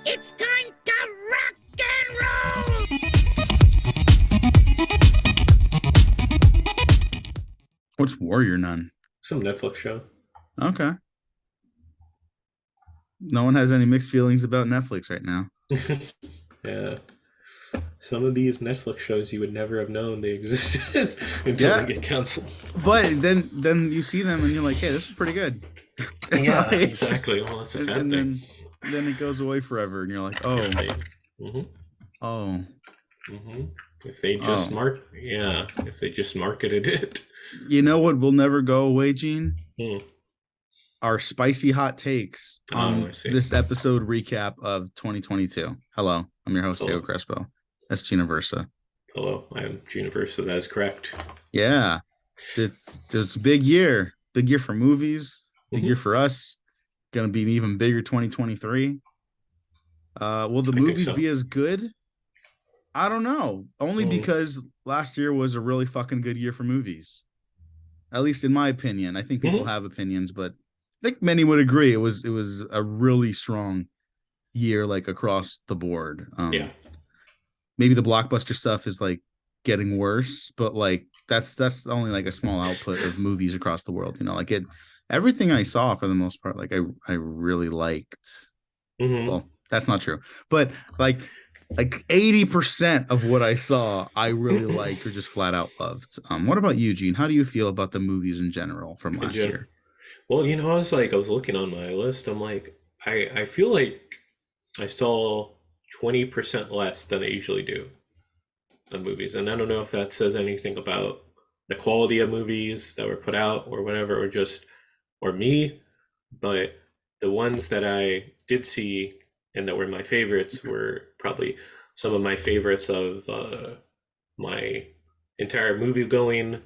It's time to rock and roll! What's Warrior Nun? Some Netflix show. Okay. No one has any mixed feelings about Netflix right now. Yeah. Some of these Netflix shows you would never have known they existed until Yeah, they get canceled. but then you see them and you're like, hey, this is pretty good. Yeah, Like, exactly. Well, that's a sad and thing. then it goes away forever, and you're like, If oh, they, hmm oh, hmm if they just oh. if they just marketed it. You know what will never go away, Gene? Hmm. Our spicy hot takes Oh, I on see. this episode recap of 2022. Hello, I'm your host, Diego Hello, Crespo. That's Gina Versa. hello. I'm Juniper, so that is correct. Yeah, it's a big year for movies, big year Hmm. for us. Gonna be an even bigger 2023. Will the I think movies so. be as good? I don't know. Only Hmm. because last year was a really fucking good year for movies. At least in my opinion. I think people Hmm. have opinions, but I think many would agree it was a really strong year, like across the board. Yeah. Maybe the blockbuster stuff is like getting worse, but like that's only like a small output of movies across the world. Like everything I saw for the most part, like I really liked. Hmm. Well, that's not true, but like 80% of what I saw, I really liked or just flat out loved. What about you, Gene? How do you feel about the movies in general from Did last you? year? Well, I was looking on my list. I'm like, I feel like I saw 20% less than I usually do on movies. And I don't know if that says anything about the quality of movies that were put out or whatever, or me, but the ones that I did see and that were my favorites were probably some of my favorites of my entire movie going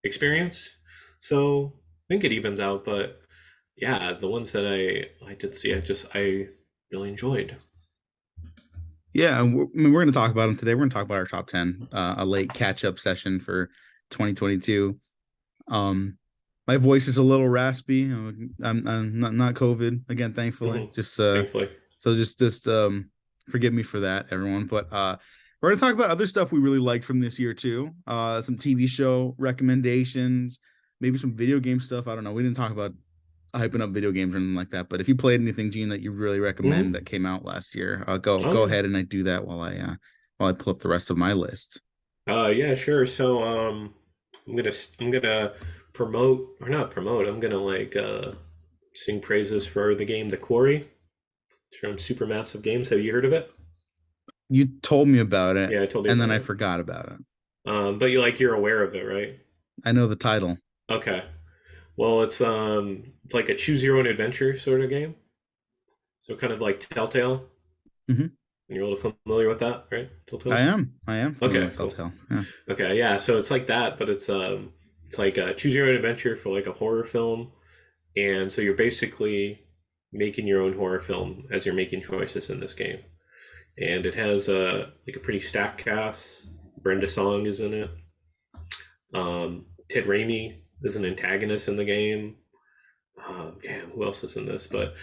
experience. So I think it evens out, but yeah, the ones that I did see, I really enjoyed. Yeah, and we're going to talk about them today. We're going to talk about our top 10, a late catch up session for 2022. Um, my voice is a little raspy. I'm not COVID again, thankfully. Hmm. Just Thankfully. so just forgive me for that, everyone. But we're gonna talk about other stuff we really liked from this year too. Some TV show recommendations, maybe some video game stuff. I don't know. We didn't talk about hyping up video games or anything like that. But if you played anything, Gene, that you really recommend Hmm. that came out last year, go Oh ahead and I do that while I pull up the rest of my list. yeah. Yeah, sure. So I'm gonna promote or not promote. I'm gonna sing praises for the game The Quarry. It's from Supermassive Games. Have you heard of it? You told me about it, Yeah, I told you and then about I it. forgot about it. But you're aware of it, right? I know the title. Okay. Well, it's like a choose your own adventure sort of game. So kind of like Telltale. Hmm. And you're a little familiar with that, right? Telltale. I am familiar Okay, with cool. Telltale. Yeah. Okay, yeah. So it's like that, but it's like choose your own adventure for like a horror film, and so you're basically making your own horror film as you're making choices in this game. And it has like a pretty stacked cast. Brenda Song is in it. Ted Raimi is an antagonist in the game. Yeah, who else is in this? But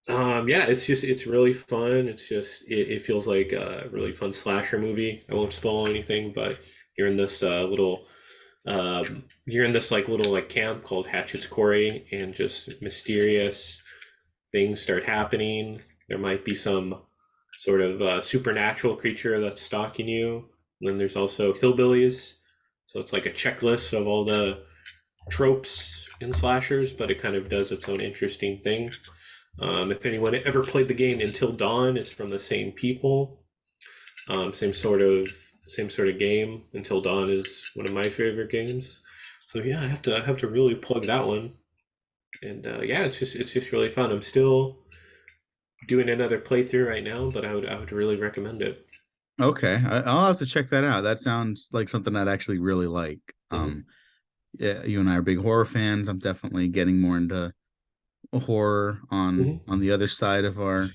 yeah, it's really fun. It feels like a really fun slasher movie. I won't spoil anything, but you're in this you're in this like little like camp called Hatchet's Quarry, and just mysterious things start happening. There might be some sort of supernatural creature that's stalking you. And then there's also hillbillies, so it's like a checklist of all the tropes in slashers, but it kind of does its own interesting thing. If anyone ever played the game Until Dawn, it's from the same people. Same sort of game. Until Dawn is one of my favorite games. So yeah, I have to really plug that one. And yeah, it's just really fun. I'm still doing another playthrough right now, but I would really recommend it. Okay, I'll have to check that out. That sounds like something I'd actually really like. Hmm. Yeah, you and I are big horror fans. I'm definitely getting more into horror on Hmm. the other side of our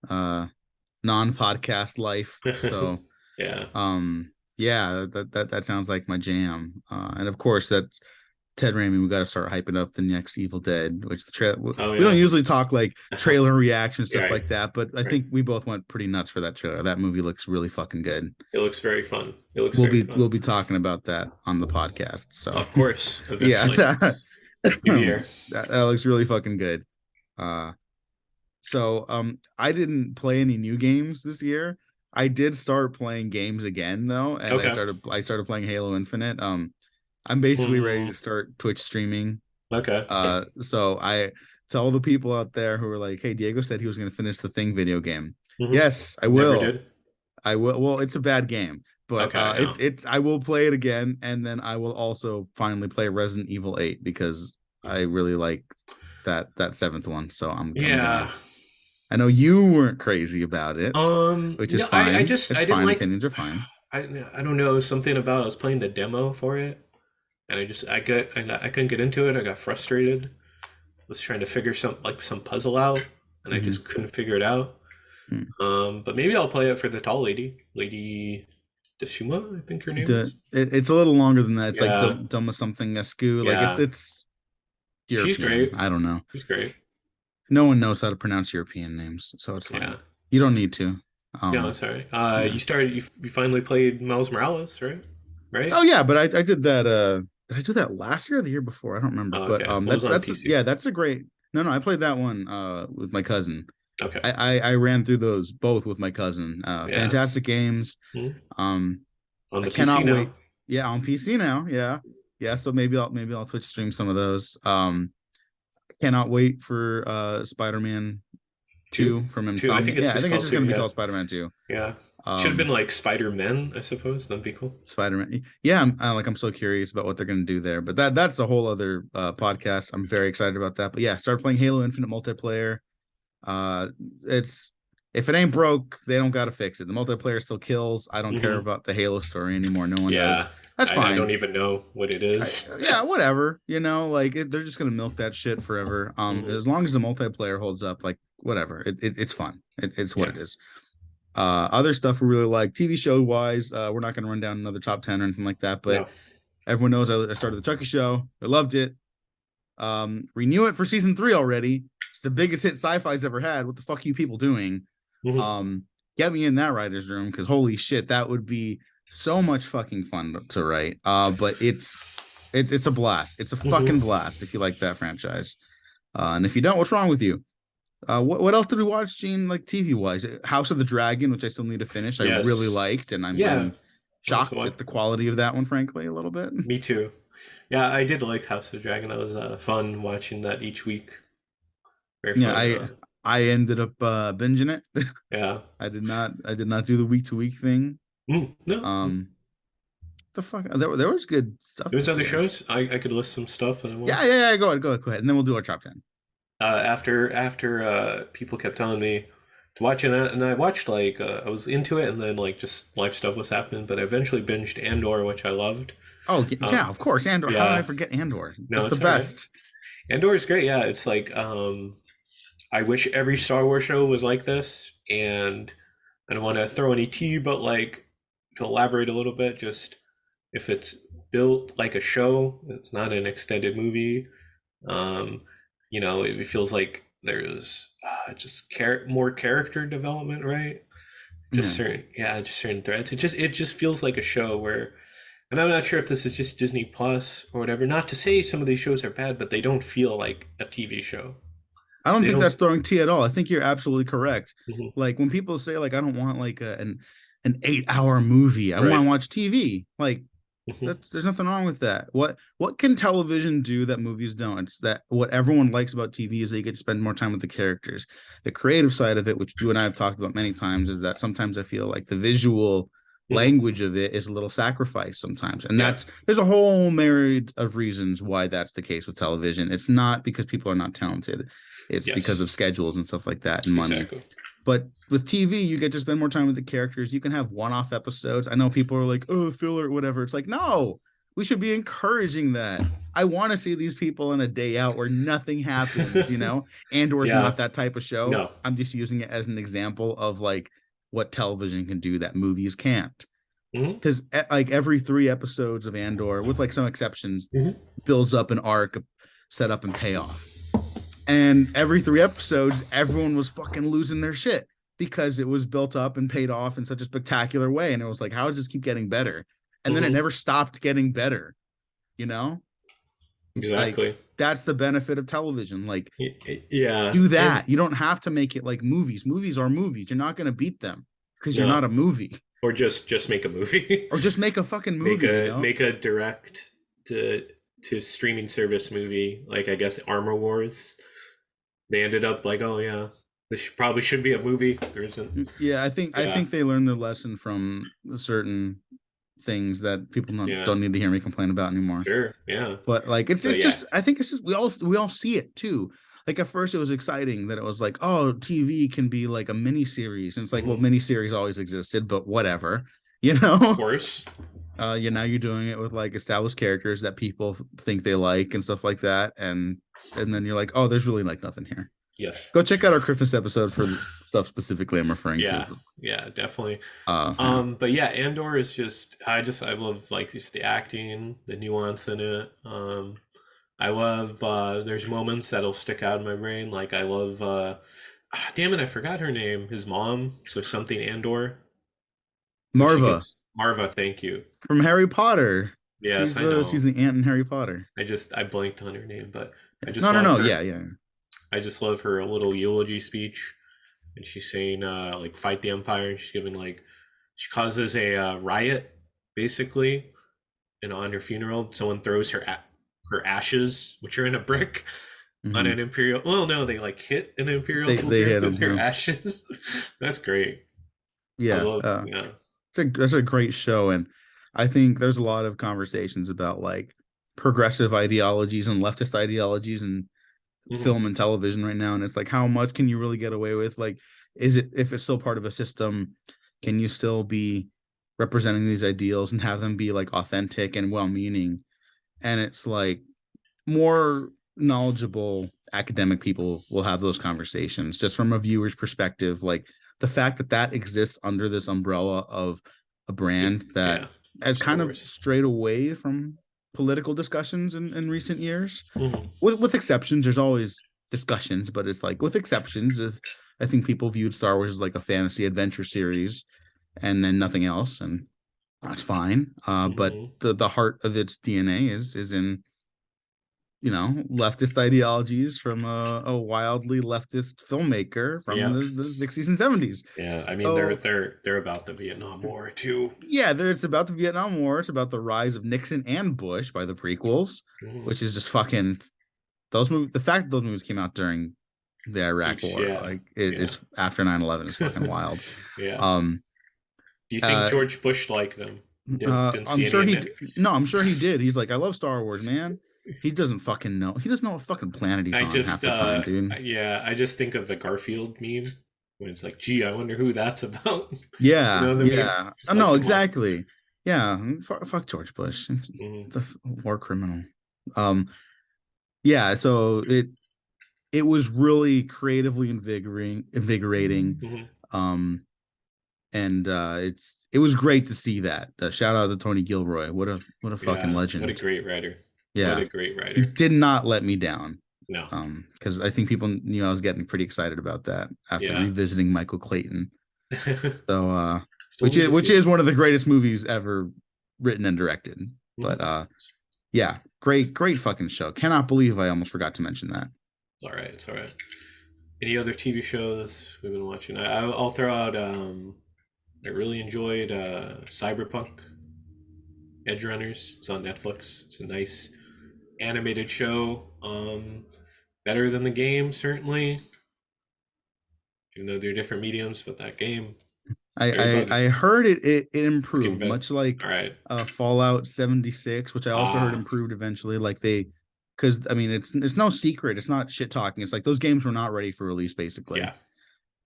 uh non-podcast life. So, Yeah. yeah, that sounds like my jam. And of course, that's Ted Raimi, we got to start hyping up the next Evil Dead, which the trailer. Oh, We yeah. don't usually talk like trailer reaction stuff Right. like that, but I think we both went pretty nuts for that trailer. That movie looks really fucking good. It looks very fun. It looks We'll very be fun. we'll be talking about that on the podcast. So Of course, yeah, eventually. New year. that looks really fucking good. So I didn't play any new games this year. I did start playing games again though, and Okay. I started playing Halo Infinite. I'm basically ready to start Twitch streaming. Okay. So I tell all the people out there who are like, "Hey, Diego said he was going to finish the Thing video game." Mhm. Yes, I Never will. did. I will. Well, it's a bad game, but Okay, I know. it's. I will play it again, and then I will also finally play Resident Evil 8 because I really like that seventh one. So I'm Yeah. I know you weren't crazy about it, which is No, fine. I It's didn't fine. like. Opinions are fine. I don't know, something about I was playing the demo for it, and I couldn't get into it. I got frustrated. Was trying to figure some puzzle out, and I just couldn't figure it out. But maybe I'll play it for the tall Lady Deshima, I think her name is. It's a little longer than that. It's Yeah. like Doma something Escu. Yeah. Like it's European. She's great. I don't know. She's great. No one knows how to pronounce European names, so it's fine. Yeah. You don't need to. No, it's all right. You finally played Miles Morales, right? Right? Oh yeah, but I did that. Did I do that last year or the year before? I don't remember. Oh, But okay. Well, it was on that's PC. yeah, that's a great. No, I played that one with my cousin. Okay. I ran through those both with my cousin. Fantastic games. Mhm. Um, On the I cannot PC now. wait. Yeah, on PC now. Yeah. So maybe I'll Twitch stream some of those. Cannot wait for Spider-Man 2 from Insomniac. Two, I think it's just it's just gonna be called called Spider-Man 2. Yeah. Should have been like Spider-Man, I suppose. That'd be cool. Spider-Man. Yeah, I'm so curious about what they're gonna do there. But that's a whole other podcast. I'm very excited about that. But yeah, start playing Halo Infinite multiplayer. It's if it ain't broke, they don't gotta fix it. The multiplayer still kills. I don't care about the Halo story anymore. No one does. That's fine. I don't even know what it is. Yeah, whatever. Like they're just gonna milk that shit forever. As long as the multiplayer holds up, like whatever. It's fun. It's what it is. Other stuff we really like, TV show wise. We're not gonna run down another top 10 or anything like that, but everyone knows I started the Chucky Show. I loved it. Renew it for season 3 already. It's the biggest hit Sci-Fi's ever had. What the fuck are you people doing? Get me in that writer's room because holy shit, that would be so much fucking fun to write. But it's a blast. It's a fucking blast if you like that franchise. And if you don't, what's wrong with you? What else did we watch, Gene? Like TV wise, House of the Dragon, which I still need to finish. I really liked, and I'm shocked at the quality of that one, frankly, a little bit. Me too. Yeah, I did like House of the Dragon. That was fun watching that each week. Very fun. I ended up binging it. Yeah. I did not do the week to week thing. No. The fuck, there was good stuff. There's other shows. I could list some stuff that I want. Yeah. Go ahead, and then we'll do our top 10. After people kept telling me to watch it, and I watched I was into it, and then just life stuff was happening. But I eventually binged Andor, which I loved. Oh yeah, of course, Andor. How did I forget Andor? No, it's the best. Right. Andor is great. Yeah, it's I wish every Star Wars show was like this, and I don't want to throw any tea, but to elaborate a little bit, just if it's built like a show, it's not an extended movie. It feels like there's just more character development, right? Certain threads. It just feels like a show where, and I'm not sure if this is just Disney Plus or whatever. Not to say some of these shows are bad, but they don't feel like a TV show. I don't think that's throwing tea at all. I think you're absolutely correct. Like when people say I don't want an 8-hour movie. I want to watch TV. There's nothing wrong with that. What can television do that movies don't? It's that what everyone likes about TV is that you get to spend more time with the characters. The creative side of it, which you and I have talked about many times, is that sometimes I feel like the visual language of it is a little sacrificed sometimes. And there's a whole myriad of reasons why that's the case with television. It's not because people are not talented. It's because of schedules and stuff like that and money. Exactly. But with TV, you get to spend more time with the characters. You can have one-off episodes. I know people are like, oh, filler or whatever. It's like, no, we should be encouraging that. I want to see these people in a day out where nothing happens, Andor's not that type of show. No. I'm just using it as an example of what television can do that movies can't. Hmm. because like every 3 episodes of Andor, with like some exceptions, Hmm. builds up an arc, set up and payoff. And every 3 episodes, everyone was fucking losing their shit because it was built up and paid off in such a spectacular way. And it was like, how does this keep getting better? And then it Hmm. never stopped getting better, you know? Like, Exactly. that's the benefit of television. Like, Yeah. do And that. You don't have to make it like movies. Movies are movies. You're not going to beat them because you're not no, a movie. or just make a movie. Or just make a fucking make movie, you a know? make a direct to streaming service movie, like I guess Armor Wars. They ended up like, oh yeah, this probably should be a movie. There isn't. Yeah, I Yeah. think they learned their lesson from certain things that people Yeah. don't need to hear me complain about anymore. Sure. Yeah. But like it's But yeah. just I think it's just we all see it too. Like at first it was exciting that it was like, oh, TV can be like a mini series. And it's like, well, Mhm. mini series always existed, but whatever, Of course. now you're doing it with like established characters that people think they like and stuff like that. And then you're like, oh, there's really like nothing here. Yes. Go check out our Christmas episode for stuff specifically I'm referring Yeah. to. Yeah. Definitely. Yeah. But yeah, Andor is just I love like just the acting, the nuance in it. I love there's moments that'll stick out in my brain. Like I love damn it, I forgot her name. His mom, so something Andor. When she Marva gets Marva, thank you. from Harry Potter. Yes, I know. She's the aunt in Harry Potter. I blanked on her name, but I just No, love her. Yeah. I just love her little eulogy speech, and she's saying like fight the Empire. And she's giving like she causes a riot basically, and on her funeral, someone throws her ashes, which are in a brick, on Mhm. an Imperial. Well, no, they like hit an Imperial They soldier hit with him, their yeah. ashes. That's great. I Yeah, love. Yeah. that's a great show, and I think there's a lot of conversations about like progressive ideologies and leftist ideologies and Mhm. film and television right now, and it's like how much can you really get away with? Like, is it if it's still part of a system, can you still be representing these ideals and have them be like authentic and well-meaning? And it's like more knowledgeable academic people will have those conversations just from a viewer's perspective. Like the fact that that exists under this umbrella of a brand that Yeah. has Star kind of Wars. strayed away from political discussions in recent years, Mhm. with exceptions. There's always discussions, but it's like with exceptions, I think people viewed Star Wars as like a fantasy adventure series and then nothing else, and that's fine. But Mhm. the heart of its DNA is in leftist ideologies from a wildly leftist filmmaker from Yeah. the 60s and 70s. Yeah. I mean, So they're about the Vietnam War too. yeah, it's about the Vietnam War. It's about the rise of Nixon and Bush by the prequels, Mhm. which is just fucking those movies. The fact that those movies came out during the Iraq Huge, War, yeah. like it Yeah. is after 9/11 is fucking wild. Yeah. Um, Do you think uh, George Bush liked them? Didn't see I'm sure any he of it. no, I'm sure he did. He's like, I love Star Wars, man. He doesn't fucking know. He doesn't know what fucking planet he's I on just, half the time, dude. yeah, I just think of the Garfield meme when it's like, gee, I wonder who that's about. Yeah, the meme? yeah. It's like, No, come on. exactly. Yeah, fuck George Bush, Mhm. the war criminal. Yeah. So it was really creatively invigorating. Mhm. And it was great to see that. Shout out to Tony Gilroy. What a fucking Yeah, legend. what a great writer. Yeah, What a great he writer. did not let me down. No. Because I think people knew I was getting pretty excited about that after Yeah. revisiting Michael Clayton. So Still need to which see is one of the greatest movies ever written and directed. it. But yeah, great fucking show. Cannot believe I almost forgot to mention that. It's all right. It's all right. Any other TV shows we've been watching? I'll throw out. I really enjoyed Cyberpunk Edge Runners. It's on Netflix. It's a nice animated show. Better than the game, certainly. Even though they're different mediums, but that game. I heard it improved, better. much like All right. Fallout 76, which I also heard Ah. improved eventually. Like because I mean it's no secret, it's not shit talking. It's like those games were not ready for release, basically. Yeah.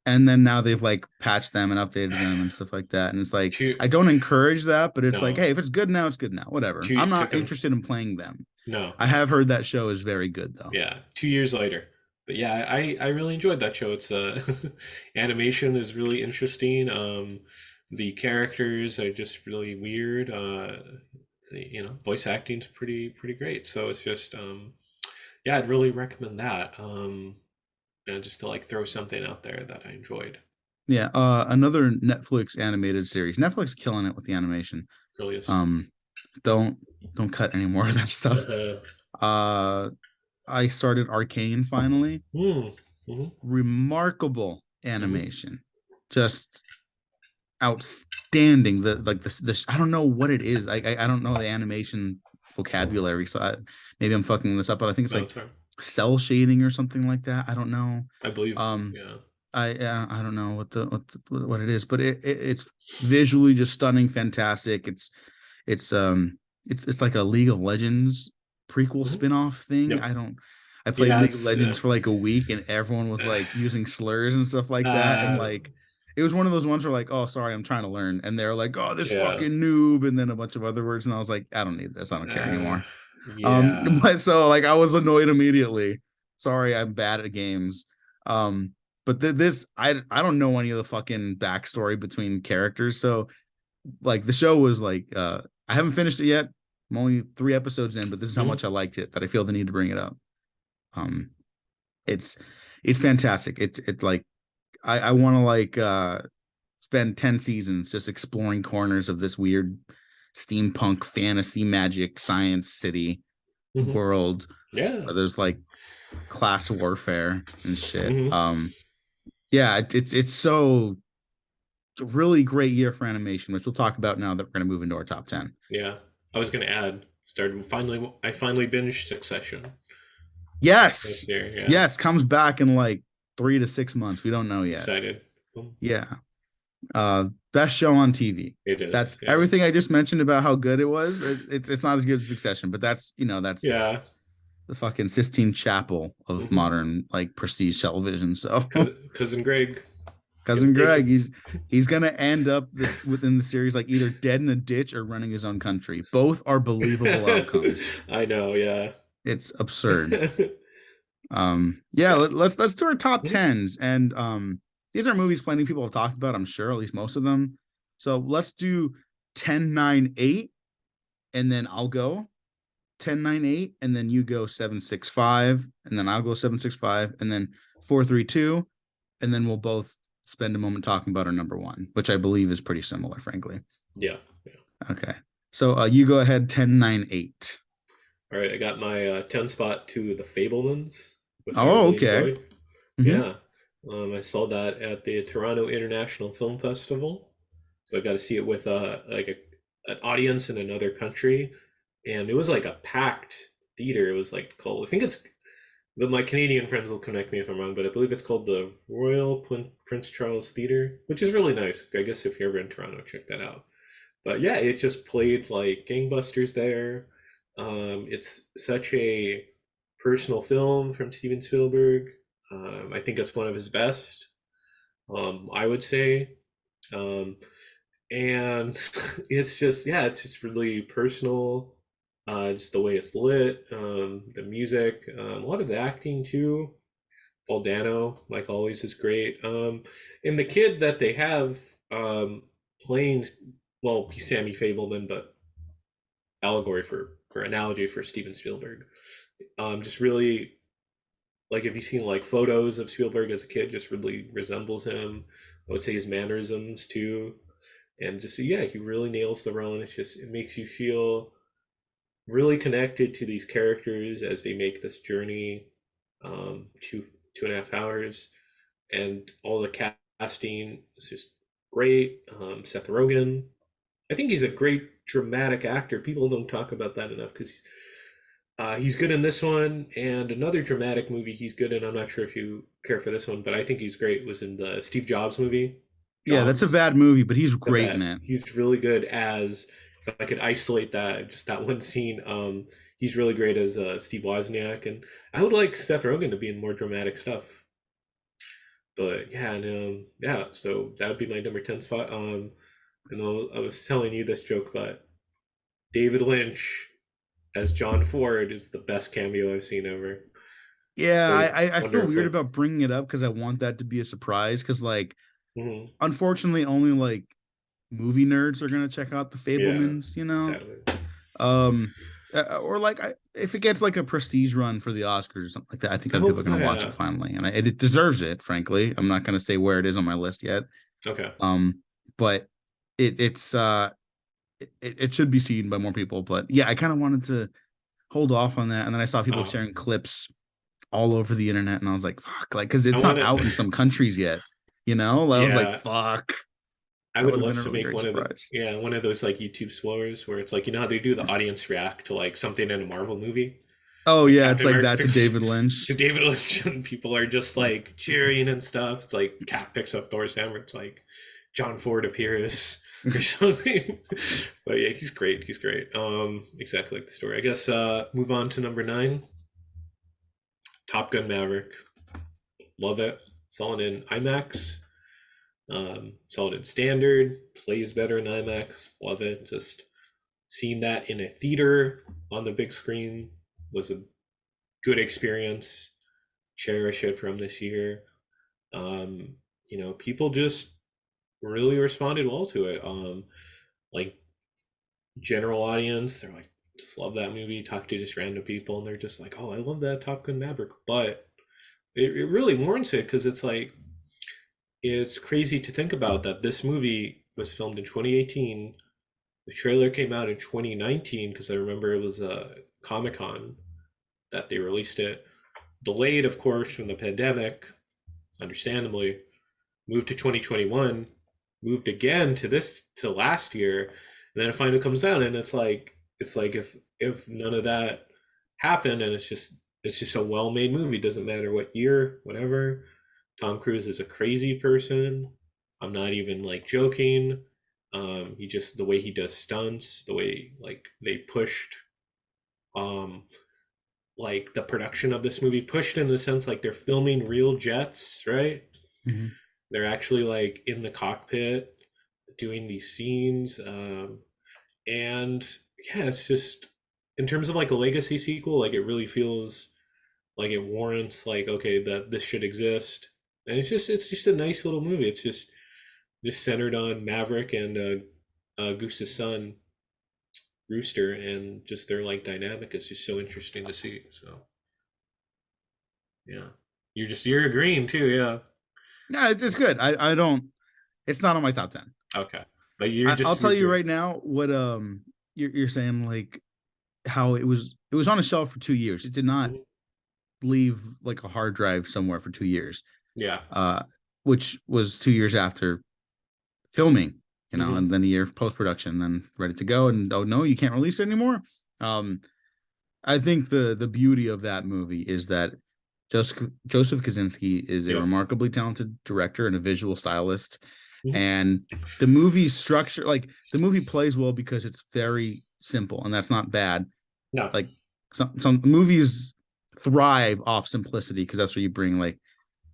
And then now they've like patched them and updated them and stuff like that. And it's like Two- I don't encourage that, but it's No. like, hey, if it's good now, it's good now. Whatever. Two- I'm not took 'em- interested in playing them. No. I have heard that show is very good though. Yeah. 2 years later. But yeah, I really enjoyed that show. It's animation is really interesting. The characters are just really weird. Voice acting's pretty great. So it's just yeah, I'd really recommend that. Just to like throw something out there that I enjoyed. Yeah, another Netflix animated series. Netflix killing it with the animation. Really is. Um, don't cut any more of that stuff. Uh, I started Arcane finally. Mm-hmm. Remarkable Mm-hmm. animation, just outstanding. The I don't know what it is. I don't know the animation vocabulary, so maybe I'm fucking this up, but I think it's No, like it's fine. cell shading or something like that. I don't know. I believe. Um, Yeah. I don't know what it is, but it's visually just stunning, fantastic. It's it's like a League of Legends prequel Mm-hmm. spin-off thing. Yep. I played Yeah. League of It's. Legends for like a week and everyone was like using slurs and stuff like that. And Uh, like it was one of those ones where like, oh sorry, I'm trying to learn. And they're like, oh, this yeah. fucking noob, and then a bunch of other words, and I was like, I don't need this, I don't care Uh, anymore. yeah. But so like I was annoyed immediately. Sorry, I'm bad at games. Um, but this I don't know any of the fucking backstory between characters. So like the show was like I haven't finished it yet. I'm only 3 episodes in, but this is how Mhm. much I liked it that I feel the need to bring it up. Um, it's it's fantastic. It's like I want to like spend 10 seasons just exploring corners of this weird steampunk fantasy magic science city Mhm. world Yeah. where there's like class warfare and shit. Mhm. Yeah, it's so it's a really great year for animation, which we'll talk about now that we're going to move into our top 10. Yeah. I was gonna add. Started finally. I finally binged Succession Yes. this year. Yeah. Yes, comes back in like 3 to 6 months. We don't know yet. Excited. Yeah. Best show on TV. It is. That's Yeah. everything I just mentioned about how good it was. It's not as good as Succession, but that's that's Yeah. the fucking Sistine Chapel of Mhm. modern like prestige television. So Cousin Greg. cousin Get Greg, taken. he's gonna end up within the series like either dead in a ditch or running his own country. Both are believable outcomes. I know. Yeah. It's absurd. Yeah, Yeah. let's do our top Mhm. tens. And these are movies plenty of people have talked about, I'm sure, at least most of them. So let's do 10, 9, 8, and then I'll go 10, 9, 8, and then you go 7, 6, 5, and then I'll go 7, 6, 5, and then 4, 3, 2, and then we'll both spend a moment talking about our number one, which I believe is pretty similar, frankly. Yeah. Yeah. Okay. So you go ahead 10, 9, 8. All right. I got my 10 spot to The Fablemans, which I Oh, really okay. enjoyed. Mm-hmm. Yeah. I saw that at the Toronto International Film Festival. So I got to see it with an audience in another country, and it was like a packed theater. It was like called, I think it's my Canadian friends will connect me if I'm wrong, but I believe it's called the Royal Prince Charles Theater, which is really nice. I guess if you're ever in Toronto, check that out. But yeah, it just played like gangbusters there. It's such a personal film from Steven Spielberg. I think it's one of his best. I would say. Um, and it's just yeah, it's just really personal. Just the way it's lit, the music, a lot of the acting too. Paul Dano, like always, is great. And the kid that they have playing, well, he's Sammy Fableman, but allegory for or analogy for Steven Spielberg. Just really like if you've seen like photos of Spielberg as a kid, just really resembles him. I would say his mannerisms too, and just yeah, he really nails the role. It's just it makes you feel really connected to these characters as they make this journey, 2.5 hours, and all the casting is just great. Seth Rogen, I think he's a great dramatic actor. People don't talk about that enough because he's good in this one and another dramatic movie he's good in. I'm not sure if you care for this one, but I think he's great. Was in the Steve Jobs movie, Yeah, that's a Jobs. bad movie, but he's The great in vet. it. He's really good as if I could isolate that just that one scene. He's really great as Steve Wozniak, and I would like Seth Rogen to be in more dramatic stuff. But yeah, and yeah, so that would be my number 10 spot. And I was telling you this joke, but David Lynch as John Ford is the best cameo I've seen ever. Yeah, So I feel weird wonderful. about bringing it up because I want that to be a surprise. Because like, Hmm. unfortunately, only like movie nerds are gonna check out the Fablemans, you know. Sadly. Or like if it gets like a prestige run for the Oscars or something like that, I think I other hope people are gonna so, watch yeah. it finally, and it deserves it. Frankly, I'm not gonna say where it is on my list yet. Okay. But it should be seen by more people. But yeah, I kind of wanted to hold off on that, and then I saw people sharing clips all over the internet, and I was like, fuck, like because it's not out in some countries yet, you know. I was like, fuck. I That would would have love been a to really make great one of the surprise. one of those like YouTube spoilers where it's like, you know how they do the audience react to like something in a Marvel movie, Oh like yeah, it's Captain like America that to picks David Lynch. to David Lynch, and people are just like cheering and stuff. It's like Cap picks up Thor's hammer. It's like John Ford appears or something. But yeah, he's great. He's great. Exactly like the story. I guess move on to number 9. Top Gun Maverick. Love it. Saw it in IMAX. Saw it in standard. Plays better in IMAX. Love it. Just seeing that in a theater on the big screen was a good experience. Cherish it from this year. People just really responded well to it. Like general audience, they're like, just love that movie. Talk to just random people, and they're just like, oh, I love that Top Gun Maverick. But it really warrants it because it's like, it's crazy to think about that this movie was filmed in 2018. The trailer came out in 2019 because I remember it was a Comic-Con that they released it. Delayed, of course, from the pandemic, understandably. Moved to 2021, moved again to last year, and then it finally comes out, and it's like if none of that happened, and it's just a well-made movie. Doesn't matter what year, whatever. Tom Cruise is a crazy person. I'm not even like joking. He just, the way he does stunts, the way like they pushed like the production of this movie, pushed in the sense like they're filming real jets, right? Mm-hmm. They're actually like in the cockpit doing these scenes. And yeah, it's just, in terms of like a legacy sequel, like it really feels like it warrants like, okay, that this should exist. And it's just a nice little movie. It's just centered on Maverick and Goose's son, Rooster, and just their like dynamic is just so interesting to see. So yeah, you're agreeing too, yeah. No, it's good. I don't. It's not on my top 10. Okay, but I'll tell you right now what you're saying, like how it was on a shelf for 2 years. It did not leave like a hard drive somewhere for 2 years. Yeah. Which was 2 years after filming, and then a year of post-production, then ready to go, and oh no, you can't release it anymore. I think the beauty of that movie is that Joseph Kosinski is a remarkably talented director and a visual stylist. And the movie structure, like the movie plays well because it's very simple, and that's not bad. No. Like some movies thrive off simplicity because that's where you bring like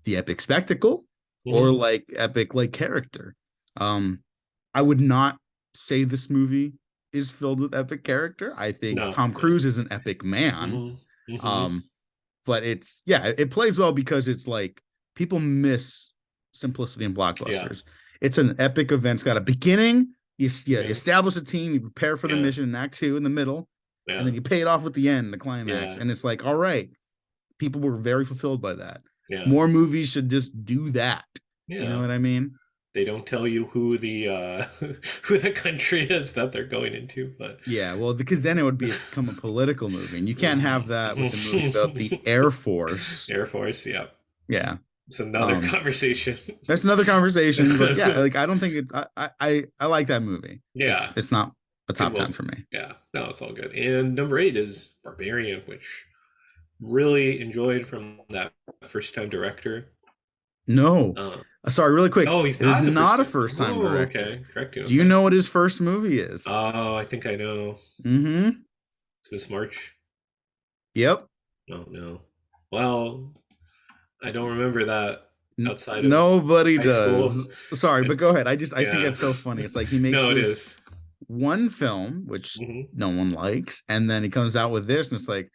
the epic spectacle or like epic like character. I would not say this movie is filled with epic character. I think Tom Cruise is an epic man. But it plays well because it's like people miss simplicity in blockbusters. It's an epic event. It's got a beginning. You establish a team, you prepare for the mission in Act 2 in the middle, and then you pay it off at the end, the climax. And it's like, all right, people were very fulfilled by that. More movies should just do that. You know what I mean? They don't tell you who the who the country is that they're going into, but well, because then it would become a political movie, and you can't have that with a movie about the Air Force. Air Force, yeah. It's another conversation. That's another conversation, but like I don't think it. I like that movie. Yeah, it's not a top 10 for me. Yeah, no, it's all good. And number 8 is Barbarian, which really enjoyed from that first time director. No, sorry, really quick. Oh, he's not a first time director. Okay, correct you. Do you know what his first movie is? Oh, I think I know. It's Miss March. Yep. Oh no. Well, I don't remember that outside of nobody high does. School. Sorry, but go ahead. I think it's so funny. It's like he makes this one film, which no one likes, and then he comes out with this, and it's like,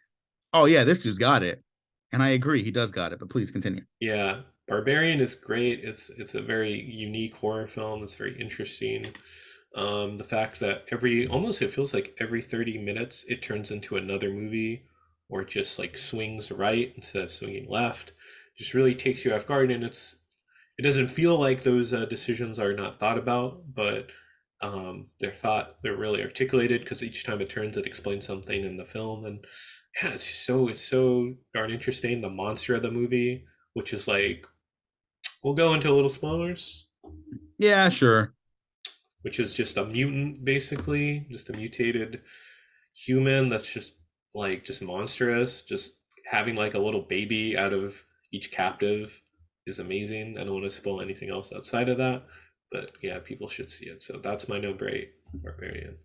oh yeah, this dude's got it. And I agree, he does got it, but please continue. Yeah. Barbarian is great. It's a very unique horror film. It's very interesting. The fact that it feels like every 30 minutes it turns into another movie, or it just like swings right instead of swinging left. Just really takes you off guard, and it doesn't feel like those decisions are not thought about, but they're really articulated, because each time it turns, it explains something in the film. And yeah, it's so darn interesting. The monster of the movie, which is like, we'll go into a little spoilers, Yeah, sure. which is just a mutant, basically, just a mutated human that's just monstrous. Just having like a little baby out of each captive is amazing. I don't want to spoil anything else outside of that, but yeah, people should see it. So that's my number 8, Barbarian.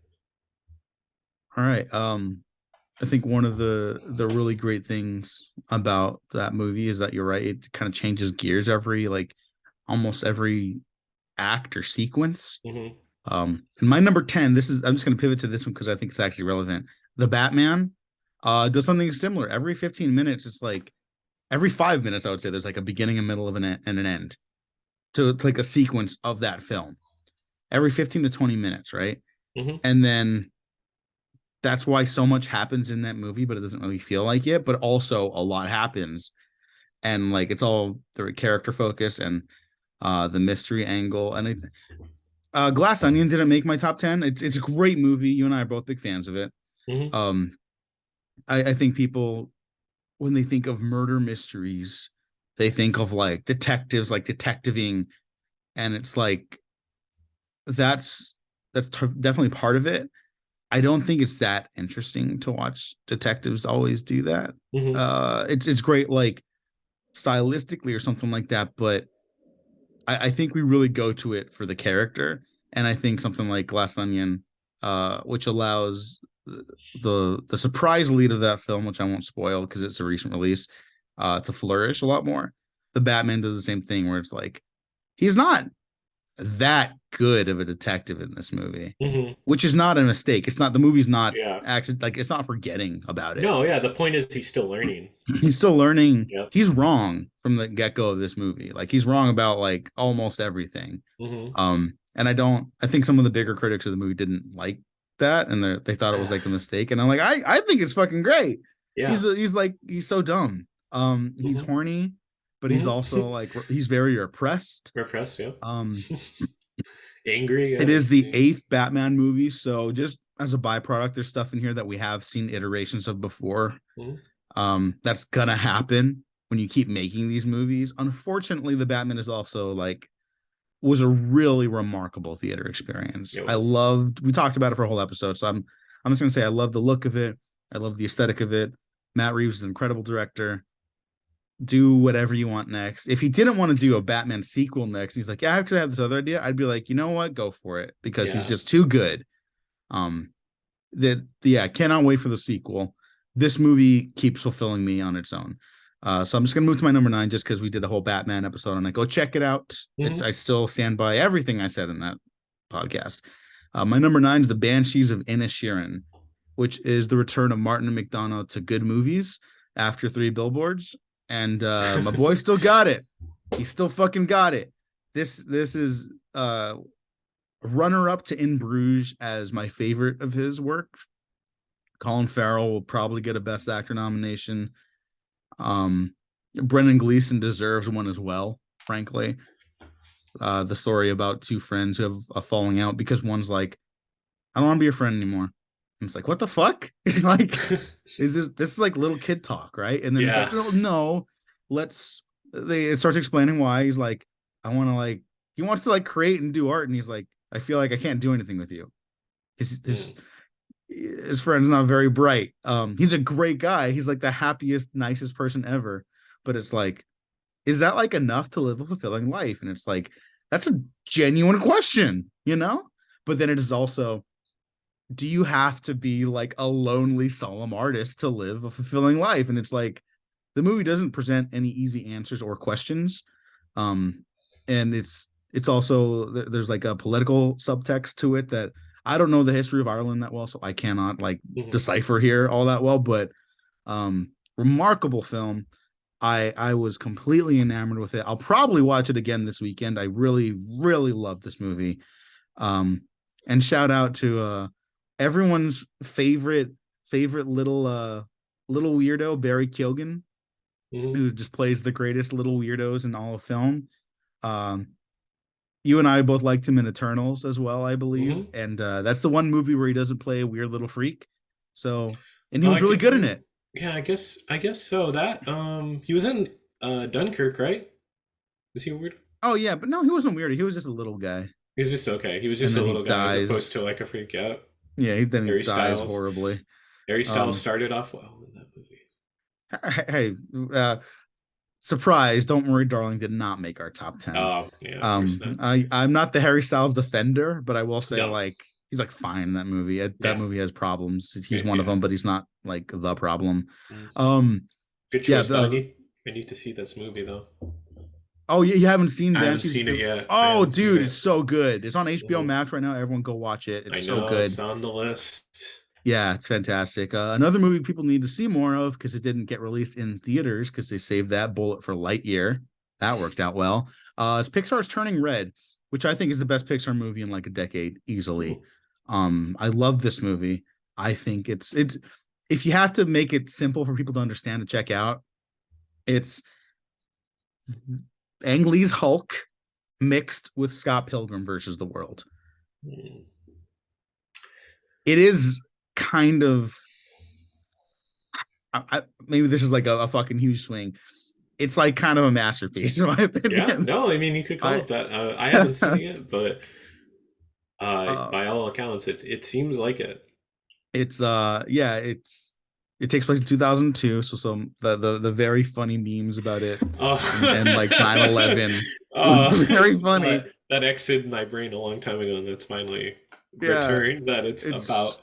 All right. I think one of the really great things about that movie is that you're right. It kind of changes gears almost every act or sequence. Mm-hmm. And my number 10, I'm just going to pivot to this one because I think it's actually relevant. The Batman does something similar. Every 15 minutes, it's like every 5 minutes, I would say there's like a beginning, a middle, and an end to like a sequence of that film. Every 15 to 20 minutes, right? Mm-hmm. And then that's why so much happens in that movie, but it doesn't really feel like it. But also a lot happens, and like it's all the character focus and the mystery angle. And Glass Onion didn't make my top 10. It's a great movie. You and I are both big fans of it. Mm-hmm. I think people, when they think of murder mysteries, they think of like detectives, like detectiving, and it's like that's definitely part of it. I don't think it's that interesting to watch detectives always do that. Mm-hmm. It's great, like stylistically or something like that, but I think we really go to it for the character, and I think something like Glass Onion, which allows the surprise lead of that film, which I won't spoil because it's a recent release, to flourish a lot more. The Batman does the same thing, where it's like he's not that good of a detective in this movie, Mm-hmm. which is not a mistake. It's not, the movie's not Yeah. like it's not forgetting about it. No, yeah, the point is he's still learning. He's still learning. Yep. He's wrong from the get-go of this movie. Like he's wrong about like almost everything. Mm-hmm. And I think some of the bigger critics of the movie didn't like that, and they thought it was like a mistake. And I'm like, I think it's fucking great. Yeah. He's so dumb. He's horny, but he's also like he's very repressed. Repressed, yeah. Angry. It is the 8th Batman movie, so just as a byproduct, there's stuff in here that we have seen iterations of before. That's gonna happen when you keep making these movies. Unfortunately, the Batman is also was a really remarkable theater experience. We talked about it for a whole episode, so I'm just gonna say I love the look of it. I love the aesthetic of it. Matt Reeves is an incredible director. Do whatever you want next. If he didn't want to do a Batman sequel next, he's like, yeah, because I have this other idea, I'd be like, you know what, go for it, because he's just too good. Cannot wait for the sequel. This movie keeps fulfilling me on its own. So I'm just gonna move to my number 9, just because we did a whole Batman episode on it. Go check it out. I still stand by everything I said in that podcast. My number 9 is The Banshees of Inisherin, which is the return of Martin McDonagh to good movies after 3 Billboards. And my boy still got it. He still fucking got it. This is runner up to In Bruges as my favorite of his work. Colin Farrell will probably get a Best Actor nomination. Brendan Gleeson deserves one as well, frankly. The story about 2 friends who have a falling out because one's like, I don't want to be your friend anymore. And it's like, what the fuck? Like, this is like little kid talk, right? And then he's like, no, it starts explaining why. He's like, I want to he wants to create and do art, and he's like, I feel like I can't do anything with you. His friend's not very bright. He's a great guy. He's like the happiest, nicest person ever. But it's like, is that enough to live a fulfilling life? And it's like, that's a genuine question, you know? But then it is also, do you have to be a lonely, solemn artist to live a fulfilling life? And it's like, the movie doesn't present any easy answers or questions. And it's also, there's a political subtext to it that I don't know the history of Ireland that well, so I cannot decipher here all that well, but remarkable film. I was completely enamored with it. I'll probably watch it again this weekend. I really, really love this movie. And shout out to everyone's favorite little weirdo, Barry Keoghan, Mhm. who just plays the greatest little weirdos in all of film. Um, you and I both liked him in Eternals as well, I believe, Mhm. and that's the one movie where he doesn't play a weird little freak. So, and he Oh, was I really could. good in it. Yeah, I guess so. That he was in Dunkirk, right? Is he weird? Oh yeah, but no, he wasn't weird. He was just a little guy, He was just okay. He was and just a then he little guy as opposed dies. to like a freak out. Yeah, then he Harry dies Styles. horribly. Harry Styles Um, started off well in that movie. hey, surprise! Don't worry, darling. Did not make our top 10. Oh, yeah, of course not. I'm not the Harry Styles defender, but I will say No. like he's like fine in that movie. That Yeah. movie has problems. He's Yeah. one of Yeah. them, but he's not like the problem. Mm. Um, Good yeah. choice though. I need to see this movie though. Oh, you haven't seen I haven't Banshees? seen it yet. I Oh, haven't seen dude, it's it. so good. It's on HBO Mhm. Max right now. Everyone go watch it. I It's so know good. it's on the list. Yeah, it's fantastic. Another movie people need to see more of because it didn't get released in theaters because they saved that bullet for Lightyear. That worked out well. It's Pixar's Turning Red, which I think is the best Pixar movie in like a decade, easily. Ooh. I love this movie. I think it's if you have to make it simple for people to understand to check out, it's Ang Lee's Hulk mixed with Scott Pilgrim versus the World. Mm. It is kind of maybe this is like a fucking huge swing. It's like kind of a masterpiece in my opinion. Yeah, no, I mean you could call it that. I haven't seen it yet, but uh, by all accounts, it seems like it. it's yeah, it takes place in 2002, so some the very funny memes about it and like 9/11 very funny. That exited my brain a long time ago, and it's finally Yeah, returned that it's about it's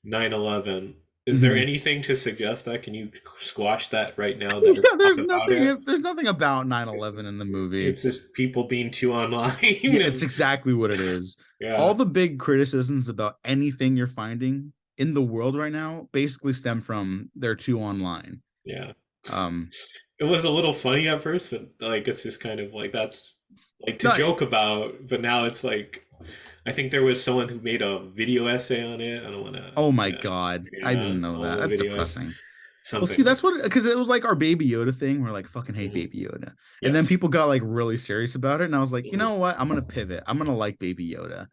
9/11. Is there mhm. anything to suggest that? Can you squash that right now that we're talking about it? There's nothing about It's 9/11 in the movie. it's just people being too online Yeah, it's and exactly what it is. All yeah, the big criticisms about anything you're finding in the world right now basically stem from they're too online. yeah. Um, It was a little funny at first, but like it's just kind of like that's like to no, joke about, but now it's like I think there was someone who made a video essay on it. I don't want to, oh my yeah, God, I yeah, didn't know all that. the That's videos, depressing. Well, see, something. that's what because it was like our Baby Yoda thing. We're like fucking hate Hmm. Baby Yoda, and then Yes. people got like really serious about it, and I was like, you Hmm. know what? I'm gonna pivot. I'm gonna like Baby Yoda,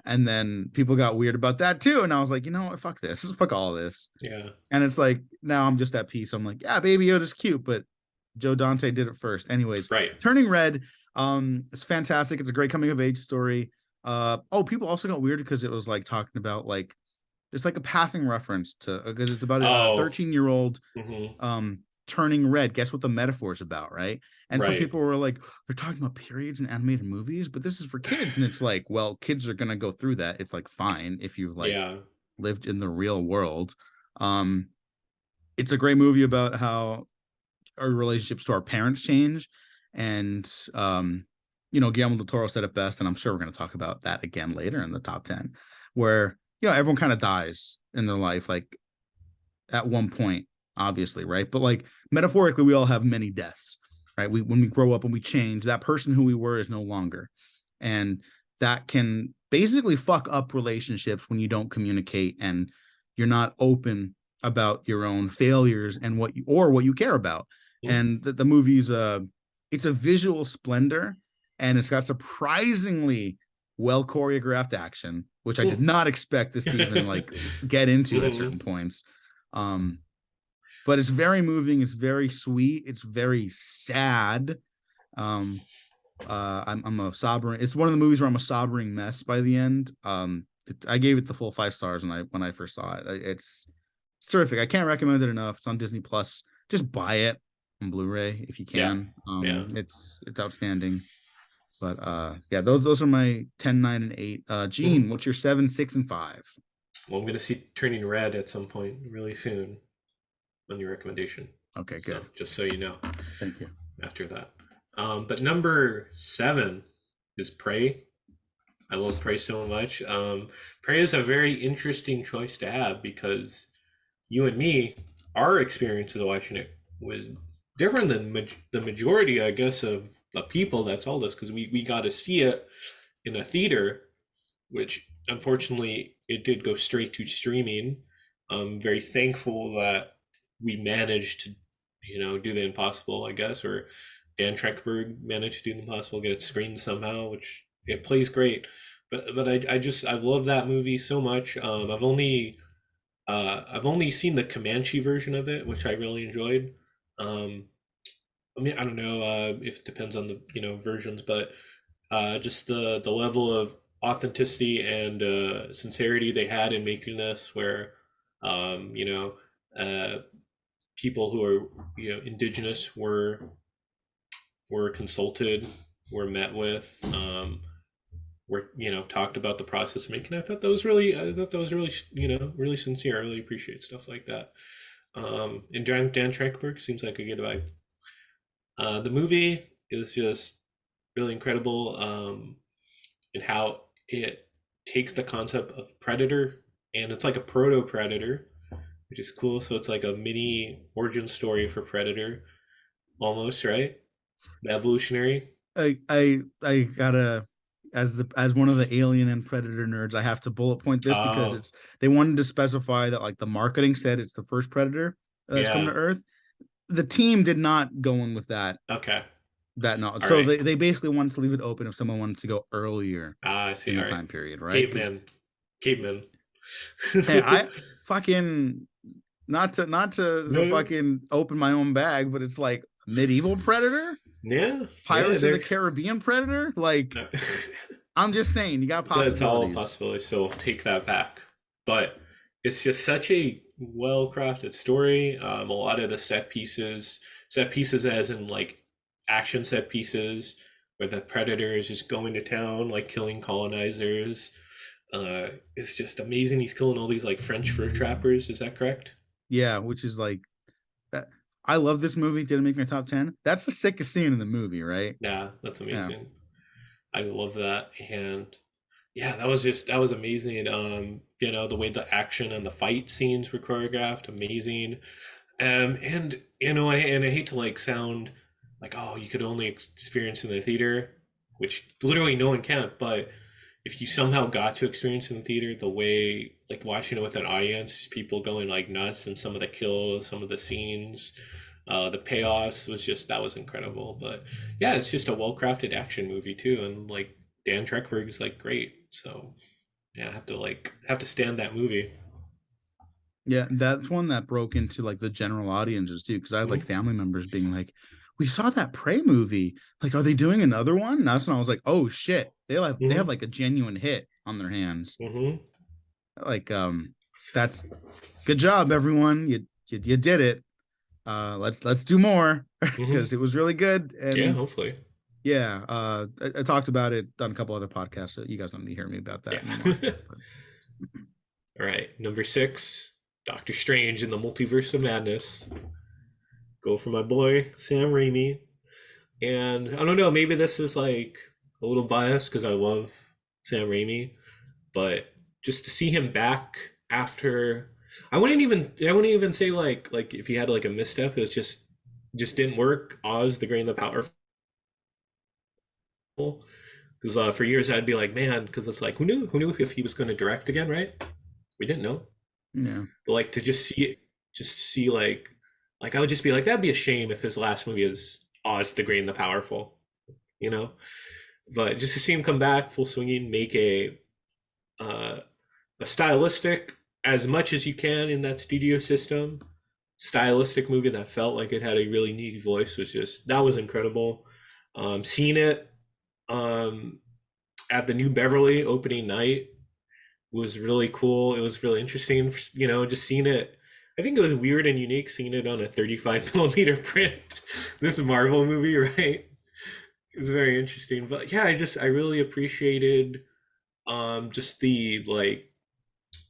and then people got weird about that too, and I was like, you know what? Fuck this. Fuck all this. Yeah. And it's like now I'm just at peace. I'm like, yeah, Baby Yoda's cute, but Joe Dante did it first. Anyways, Right. Turning Red, it's fantastic. It's a great coming of age story. Oh, people also got weird because it was like talking about like there's like a passing reference to because it's about a Oh. 13-year-old Hmm. turning red. Guess what the metaphor is about, right? And some Right. people were like, they're talking about periods in animated movies, but this is for kids. And it's like, well, kids are gonna go through that. It's like fine if you've like Yeah. lived in the real world. Um, it's a great movie about how our relationships to our parents change. And Guillermo del Toro said it best, and I'm sure we're going to talk about that again later in the top 10, where everyone kind of dies in their life, like at one point, obviously, right? But like metaphorically, we all have many deaths, right? When we grow up and we change, that person who we were is no longer. And that can basically fuck up relationships when you don't communicate and you're not open about your own failures and what you care about. Mm. And the movie's it's a visual splendor, and it's got surprisingly well choreographed action, which I did not expect this to even like get into at certain points. But it's very moving, it's very sweet, it's very sad. I'm a sobbering. It's one of the movies where I'm a sobbering mess by the end. I gave it the full 5 stars when I first saw it. It's terrific. I can't recommend it enough. It's on Disney Plus. Just buy it on Blu-ray if you can. Yeah. It's outstanding. But yeah, those are my 10, 9, and 8. Gene, what's your 7, 6, and 5? Well, I'm gonna see Turning Red at some point really soon on your recommendation. Okay, good. So, just so you know. Thank you. After that, but number 7 is Prey. I love Prey so much. Prey is a very interesting choice to have because you and me, our experience of watching it was different than the majority, I guess, of the people that told us because we got to see it in a theater, which unfortunately, it did go straight to streaming. I'm very thankful that we managed to, do the impossible, I guess, or Dan Trachtenberg managed to do the impossible, get it screened somehow, which it plays great. But I love that movie so much. I've only seen the Comanche version of it, which I really enjoyed. Um, I mean, I don't know if it depends on the versions, but just the level of authenticity and sincerity they had in making this, where um, you know uh, people who are indigenous were consulted, were met with, were talked about the process of making. I thought that was really really sincere. I really appreciate stuff like that. And Dan Trachtenberg seems like a good vibe. The movie is just really incredible in how it takes the concept of Predator, and it's like a proto Predator, which is cool. So it's like a mini origin story for Predator, almost, right? The evolutionary. I gotta, as one of the Alien and Predator nerds, I have to bullet point this because Oh, they wanted to specify that like the marketing said it's the first Predator that's come yeah. to Earth. The team did not go in with Okay. that knowledge, All so right. they basically wanted to leave it open if someone wanted to go earlier I see. in the All right. time period, right? Because Caveman. Caveman. hey, I fucking not to No. fucking open my own bag, but it's like medieval Predator, Yeah. Yeah. Pirates of the Caribbean Predator. Like, Uh, I'm just saying, you got so it's all a possibilities. possibility. So we'll take that back. But it's just such a well crafted story. A lot of the set pieces as in like action set pieces, where the predator is just going to town, like killing colonizers. It's just amazing. He's killing all these like French fur trappers. Is that correct? Yeah, which is like, I love this movie. Didn't make my top 10. That's the sickest scene in the movie, right? Yeah, that's Yeah, amazing. I love that. And yeah, that was amazing. The way the action and the fight scenes were choreographed, amazing. And I hate to like sound like, oh, you could only experience in the theater, which literally no one can. But if you somehow got to experience in the theater, the way like watching it with an audience, people going like nuts, and some of the kills, some of the scenes, the payoffs was just that was incredible. But yeah, it's just a well crafted action movie too, and like Dan Trachtenberg is like great. So yeah, I have to stand that movie. yeah, that's one that broke into like the general audiences too, because I had like Hmm. family members being like, "We saw that Prey movie. Like, are they doing another one?" And that's when I was like, "Oh shit, they have Hmm. like a genuine hit on their hands." Hmm. Like, that's good job, everyone. You did it. Let's do more Hmm. because it was really good. Yeah, And hopefully. yeah, I talked about it on a couple other podcasts, so you guys don't need to hear me about that anymore. Yeah. But All right, number 6, Doctor Strange in the Multiverse of Madness. Go for my boy Sam Raimi. And I don't know, maybe this is like a little biased because I love Sam Raimi, but just to see him back after, I wouldn't even say like if he had like a misstep, it's just didn't work. Oz the Great and the Powerful. Because for years I'd be like, man, because it's like who knew if he was going to direct again, right? We didn't know. yeah, But like to just see it, just see like I would just be like, that'd be a shame if his last movie is Oz the Great and the Powerful, you know. But just to see him come back full swinging, make uh, a stylistic as much as you can in that studio system, stylistic movie that felt like it had a really neat voice was just that was incredible. Seeing it um, at the New Beverly opening night was really cool. It was really interesting, just seeing it. I think it was weird and unique seeing it on a 35 millimeter print. This Marvel movie, right? It was very interesting. But yeah, I really appreciated just the like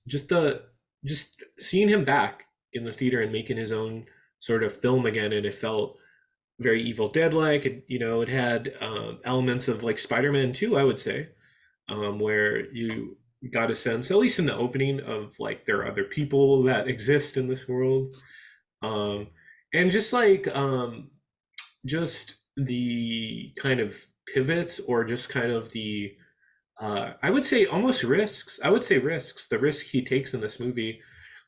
just the just seeing him back in the theater and making his own sort of film again, and it felt very Evil Dead like. It had elements of like Spider-Man 2, I would say, where you got a sense, at least in the opening, of like there are other people that exist in this world, um, and just the kind of pivots or just kind of the I would say almost risks. I would say risks. The risk he takes in this movie,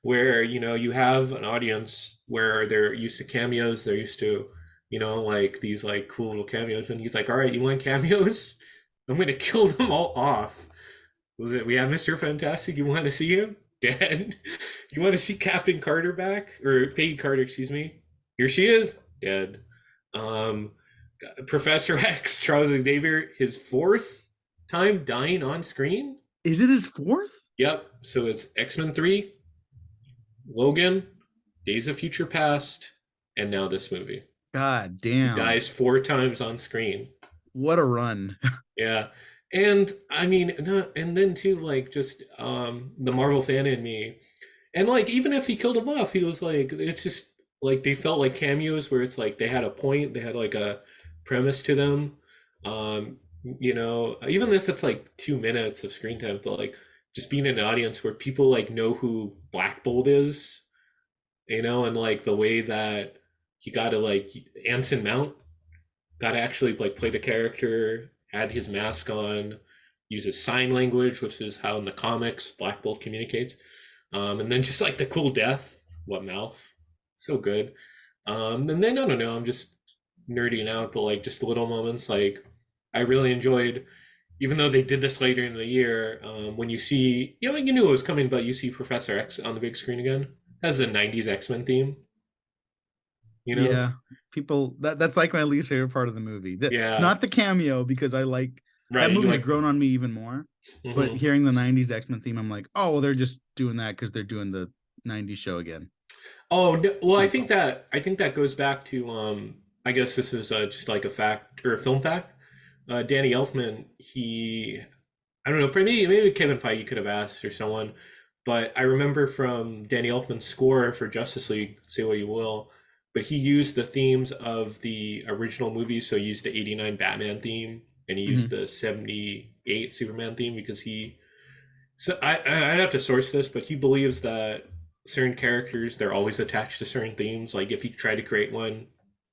where you have an audience where they're used to cameos, they're used to like these like cool little cameos, and he's like, "All right, you want cameos? I'm gonna kill them all off." Was it? We have Mr. Fantastic. You want to see him dead? You want to see Captain Carter back or Peggy Carter? Excuse me. Here she is, dead. Um, Professor X, Charles Xavier, his fourth time dying on screen. Is it his fourth? Yep. So it's X-Men 3, Logan, Days of Future Past, and now this movie. God He damn. dies 4 times on screen. What a run. Yeah. And I mean, and then too, like just the Marvel fan in me. And like even if he killed him off, he was like it's just like they felt like cameos where it's like they had a point, they had like a premise to them. Even if it's like 2 minutes of screen time, but like just being in an audience where people like know who Black Bolt is, and like the way that he got to like Anson Mount got to actually like play the character, had his mask on, uses sign language, which is how in the comics Black Bolt communicates. And then just like the cool death, what mouth, so good. And then I don't know, I'm just nerding out, but like just the little moments, like I really enjoyed, even though they did this later in the year. When you see, you knew it was coming, but you see Professor X on the big screen again, has the '90s X-Men theme. Yeah, people that's like my least favorite part of the movie. Yeah. Not the cameo, because I like Right, that movie's like, grown on me even more. But mhm. hearing the 90s X-Men theme, I'm like, oh well, they're just doing that because they're doing the 90s show again. Oh no, well, I That's think all. that goes back to I guess this is just like a fact or a film fact. Danny Elfman, I don't know, maybe Kevin Feige could have asked or someone, but I remember from Danny Elfman's score for Justice League, say what you will, but he used the themes of the original movie, so he used the '89 Batman theme and he used Mhm. the '78 Superman theme because so I'd have to source this, but he believes that certain characters they're always attached to certain themes. Like if he tried to create one,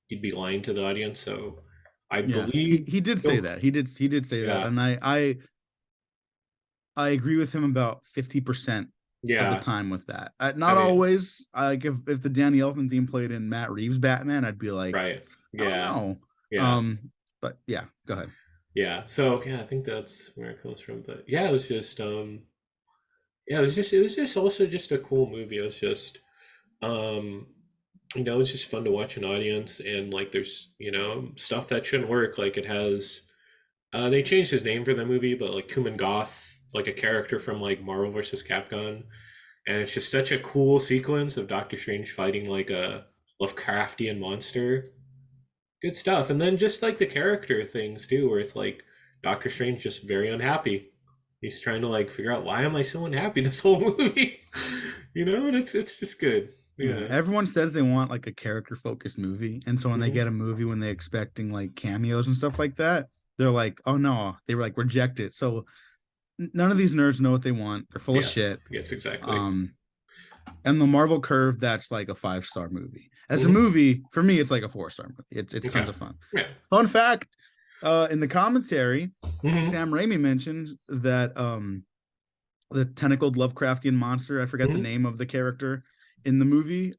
he'd be lying to the audience. So I Yeah, he, believe, he did say that. He did say that, yeah, and I agree with him about 50% of the yeah. time with that. I Not mean, always. Like if the Danny Elfman theme played in Matt Reeves Batman, I'd be like, right, I don't yeah, know. yeah, But yeah, go ahead. yeah. So yeah, I think that's where it comes from. But yeah, it was just it was just also just a cool movie. It was just um it's just fun to watch an audience and like there's stuff that shouldn't work. Like it has they changed his name for the movie, but like Kuman Goth, like a character from like Marvel versus Capcom, and it's just such a cool sequence of Doctor Strange fighting like a Lovecraftian monster. Good stuff, and then just like the character things too, where it's like Doctor Strange just very unhappy. He's trying to like figure out why am I so unhappy this whole movie, and it's just good. Yeah, Yeah. everyone says they want like a character focused movie, and so when they Mhm. get a movie when they're expecting like cameos and stuff like that, they're like, "Oh no," they were like reject it. So none of these nerds know what they want. They're full of Yes. shit. Yes. Exactly. Um, and the Marvel Curve, that's like a 5-star movie. As a Mhm. movie, for me, it's like a 4-star movie. It's Okay. tons of fun. Yeah. Fun fact: in the commentary, Hmm. Sam Raimi mentions that the tentacled Lovecraftian monster, I forget the Hmm. name of the character in the movie.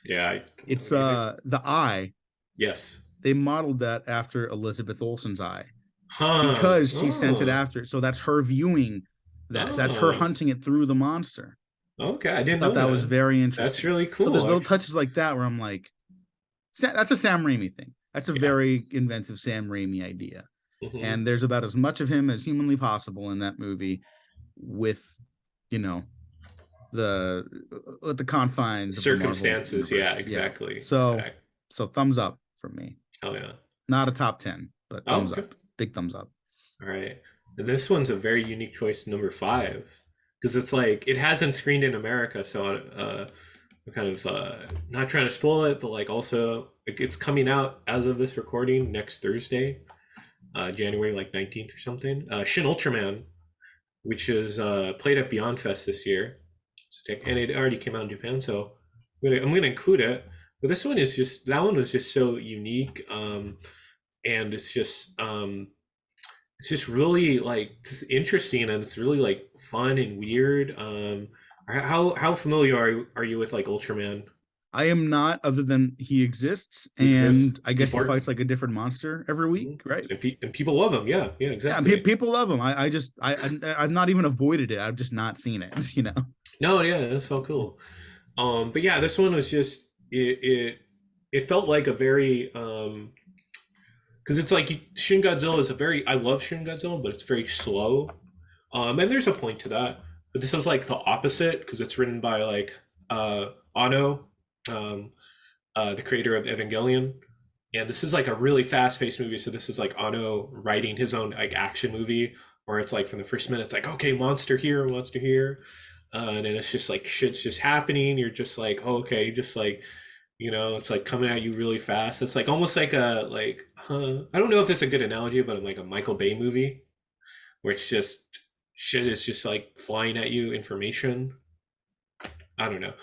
Yeah. I don't It's know either. the eye. Yes. They modeled that after Elizabeth Olsen's eye Huh. because she sent it Oh. after. So that's her viewing that. That's her Oh. hunting it through the monster. Okay. I I didn't thought know that was that. very That's interesting. really So there's cool, little actually. touches like that where I'm like, that's a Sam Raimi thing. That's a Yeah. very inventive Sam Raimi idea. Hmm. And there's about as much of him as humanly possible in that movie, with you know the with the confines of the Marvel Circumstances. Yeah. universe. Yeah. Exactly. So Exact. thumbs up from me. Oh yeah. Not a top 10, but Oh, thumbs okay. up. Big thumbs up. All right. And this one's a very unique choice, number 5, because it's like it hasn't screened in America, so I'm kind of not trying to spoil it, but like also it's coming out as of this recording next Thursday, January like 19th or something. Shin Ultraman, which is played at Beyond Fest this year, and it already came out in Japan, so I'm gonna include it. But this one is just that one was just so unique, and it's just it's just really like just interesting, and it's really like fun and weird. How familiar are you with like Ultraman? I am not, other than he exists, He exists. and I guess he People are, fights like a different monster every week, right? and people love him. Yeah, yeah, Yeah, exactly. people love him. I just I've not even avoided it. I've just not seen it. You know. No, yeah, that's so cool. But yeah, this one was just it felt like a very because it's like Shin Godzilla is a very I love Shin Godzilla, but it's very slow. And there's a point to that. But this is like the opposite because it's written by like Ano, um, the creator of Evangelion. And this is like a really fast-paced movie. So this is like Ano writing his own like action movie, where it's like from the first minute, it's like okay, monster here, and then it's just like shit's just happening. You're just like, oh, okay, just like it's like coming at you really fast. It's like almost like a like I don't know if this is a good analogy, but like a Michael Bay movie where it's just shit is just like flying at you information. I don't know,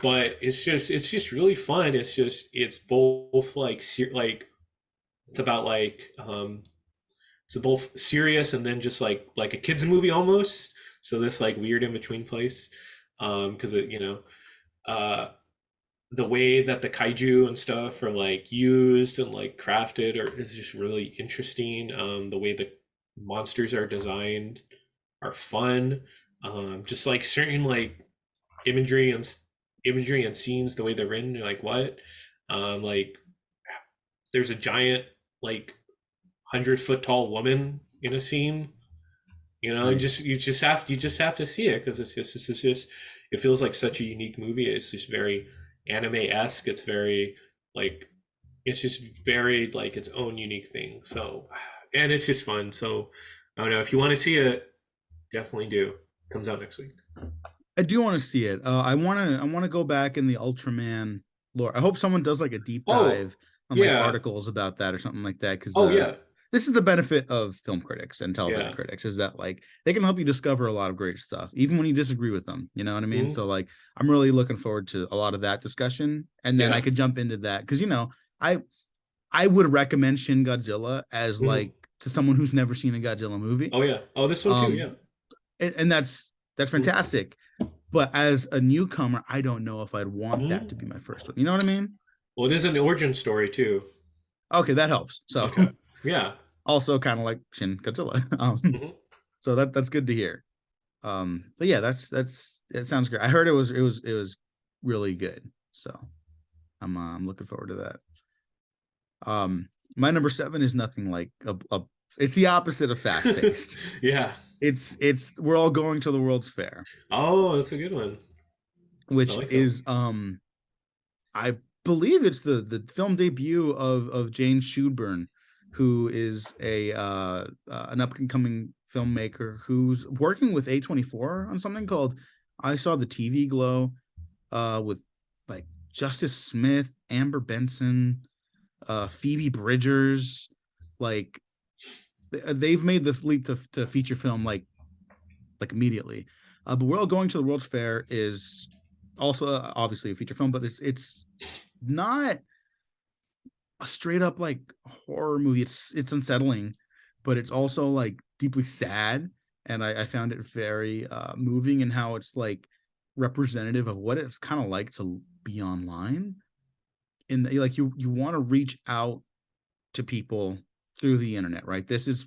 but it's just really fun. It's both like like it's about like it's both serious and then just like a kids movie almost. So this like weird in between place, because it the way that the kaiju and stuff are like used and like crafted or is just really interesting. The way the monsters are designed are fun. Just like certain like imagery and imagery and scenes, the way they're written, you're like what? Like there's a giant like 100-foot tall woman in a scene. Nice. You just have to see it because it's just it feels like such a unique movie. It's just very anime-esque. It's very like it's just very like its own unique thing. So and it's just fun. So I don't know if you want to see it, definitely do. Comes out next week. I do want to see it. I want to go back in the Ultraman lore. I hope someone does like a deep Oh dive on like yeah. articles about that or something like that. Because Oh yeah. this is the benefit of film critics and television Yeah. critics is that like they can help you discover a lot of great stuff, even when you disagree with them. You know what I mean? Mhm. So like I'm really looking forward to a lot of that discussion, and then I Yeah. could jump into that because I I would recommend Shin Godzilla as Mhm. like to someone who's never seen a Godzilla movie. Oh yeah. Oh, this one too. Um, Yeah. and that's Mhm. fantastic. But as a newcomer, I don't know if I'd want that to be Mhm. my first one. You know what I mean? Well, it is an origin story too. Okay, that helps. So Okay. Yeah. also kind of like Shin Godzilla. Mhm. So that's good to hear. But yeah, that's it sounds great. I heard it was really good. So I'm looking forward to that. My number seven is nothing like a it's the opposite of fast paced. Yeah. It's we're all going to the World's Fair, Oh, that's a good one. I which like that one. is I believe it's the film debut of Jane Schuburn, who is a an up and coming filmmaker who's working with A24 on something called I Saw the TV Glow, with like Justice Smith, Amber Benson, Phoebe Bridgers, like they've made the leap to feature film like immediately. But We're All Going to the World's Fair is also obviously a feature film, but it's not a straight up like horror movie. It's unsettling, but it's also like deeply sad, and I found it very moving in how it's like representative of what it's kind of like to be online. And like you want to reach out to people through the internet, right? This is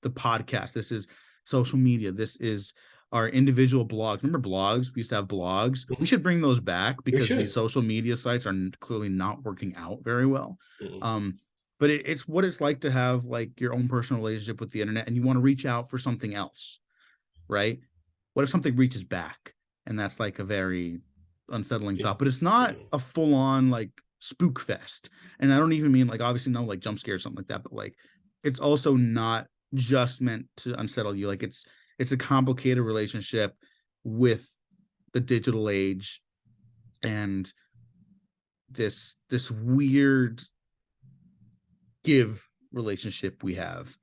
the podcast. This is social media. This is our individual blogs. Remember blogs? We used to have blogs. We Mhm. should bring those back We because these should. social media sites are clearly not working out very well. Mhm. Um, but it's what it's like to have like your own personal relationship with the internet, and you want to reach out for something else, right? What if something reaches back? And that's like a very unsettling Yeah. thought, but it's not Mhm. a full on like spook fest. And I don't even mean like obviously no like jump scare or something like that, but like it's also not just meant to unsettle you. Like it's a complicated relationship with the digital age and this weird give relationship we have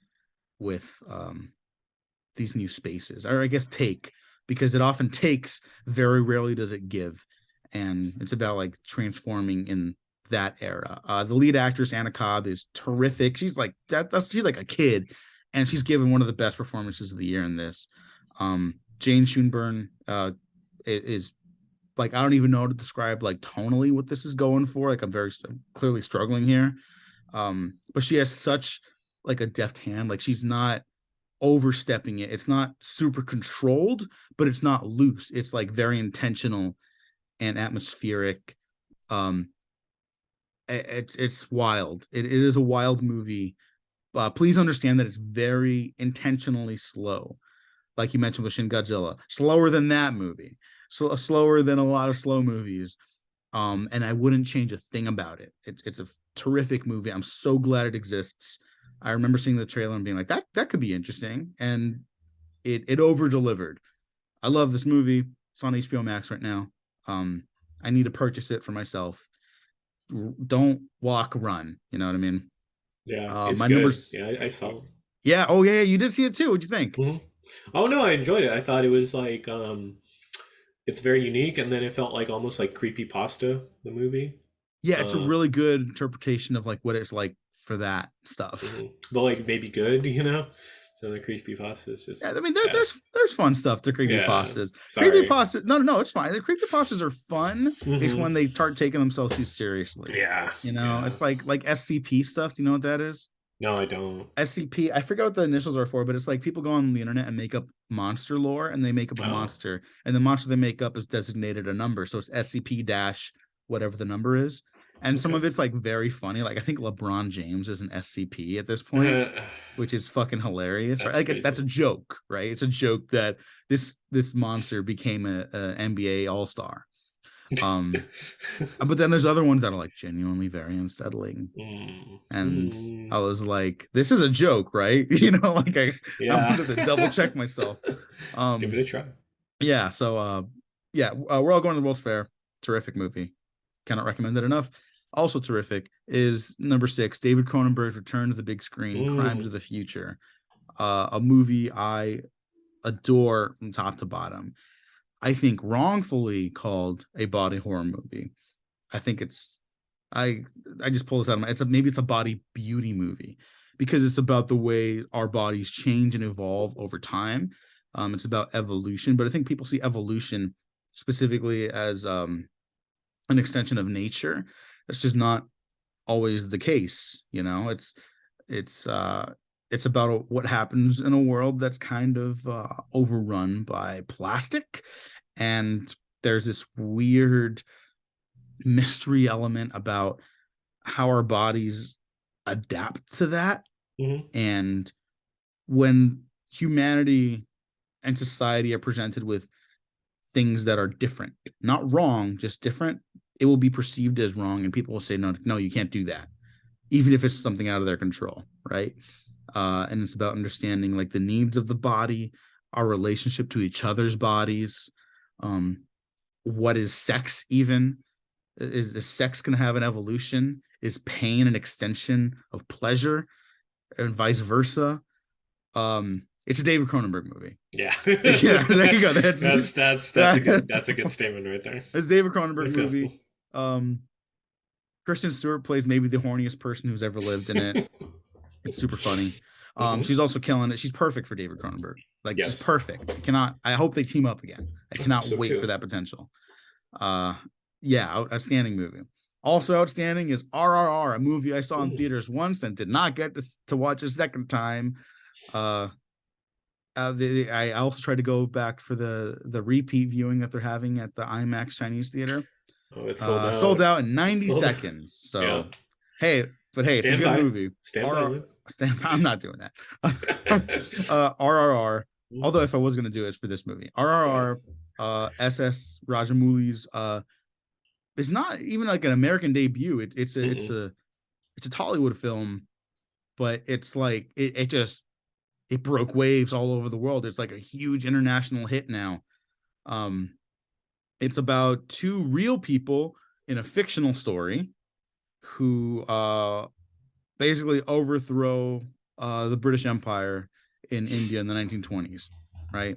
with these new spaces, or I guess take, because it often takes, very rarely does it give. And it's about like transforming in that era. The lead actress Anna Cobb is terrific. She's like she's like a kid, and she's given one of the best performances of the year in this. Jane Schoenburn is like, I don't even know how to describe like tonally what this is going for. Like I'm very clearly struggling here. But she has such like a deft hand. Like she's not overstepping it. It's not super controlled, but it's not loose. It's like very intentional and atmospheric. It's wild. It is a wild movie. Please understand that it's very intentionally slow. Like you mentioned with Shin Godzilla, slower than that movie, slower than a lot of slow movies. And I wouldn't change a thing about it. It's a terrific movie. I'm so glad it exists. I remember seeing the trailer and being like, that could be interesting, and it over delivered. I love this movie. It's on HBO Max right now. I need to purchase it for myself. Don't walk, run. You know what I mean? Yeah, it's my good. numbers. Yeah, I saw. Yeah. Oh yeah. You did see it too. What'd you think? Mm-hmm. Oh no, I enjoyed it. I thought it was like it's very unique, and then it felt like almost like creepy pasta, the movie. Yeah, it's a really good interpretation of like what it's like for that stuff. Mm-hmm. But like maybe good, you know. So the creepy pasta is just. Yeah, I mean, there's fun stuff to creepy pastas. Creepy pastas. No, it's fine. The creepy pastas are fun. Mm-hmm. It's when they start taking themselves too seriously. Yeah, you know, it's like SCP stuff. Do you know what that is? No, I don't. SCP. I forget what the initials are for, but it's like people go on the internet and make up monster lore, and they make up a monster, and the monster they make up is designated a number, so it's SCP dash whatever the number is. And some of it's like very funny. Like I think LeBron James is an SCP at this point, which is fucking hilarious. Right? Like that's a joke, right? It's a joke that this monster became a NBA All-Star. But then there's other ones that are like genuinely very unsettling. And I was like, this is a joke, right? You know, like I wanted to double check myself. Give it a try. Yeah. So we're all going to the World's Fair. Terrific movie. Cannot recommend it enough. Also terrific is number 6, David Cronenberg's Return to the Big Screen, Crimes of the Future. A movie I adore from top to bottom. I think wrongfully called a body horror movie. I think it's I just pull this out of my maybe it's a body beauty movie, because it's about the way our bodies change and evolve over time. It's about evolution, but I think people see evolution specifically as an extension of nature. That's just not always the case. You know, it's about what happens in a world that's kind of overrun by plastic, and there's this weird mystery element about how our bodies adapt to that. And when humanity and society are presented with things that are different, not wrong, just different, it will be perceived as wrong, and people will say, no, you can't do that, even if it's something out of their control, right? And it's about understanding like the needs of the body, our relationship to each other's bodies. What is sex even? Is sex going to have an evolution? Is pain an extension of pleasure, and vice versa? It's a David Cronenberg movie. Yeah. Yeah, there you go. That's a good statement right there. It's a David Cronenberg movie. Kristen Stewart plays maybe the horniest person who's ever lived in it. It's super funny. She's also killing it. She's perfect for David Cronenberg. Like, she's perfect. I hope they team up again. I cannot wait for that potential. Outstanding movie. Also outstanding is RRR, a movie I saw in theaters once and did not get to watch a second time. I also tried to go back for the repeat viewing that they're having at the IMAX Chinese Theater. Oh, it's sold out. Sold out in 90 seconds. So, hey, it's a good movie. I'm not doing that. RRR. Although if I was going to do it, it's for this movie. RRR, SS Rajamouli's. It's not even like an American debut. It's a Hollywood film, but it's like it broke waves all over the world. It's like a huge international hit now. It's about 2 real people in a fictional story who basically overthrow the British Empire in India in the 1920s, right?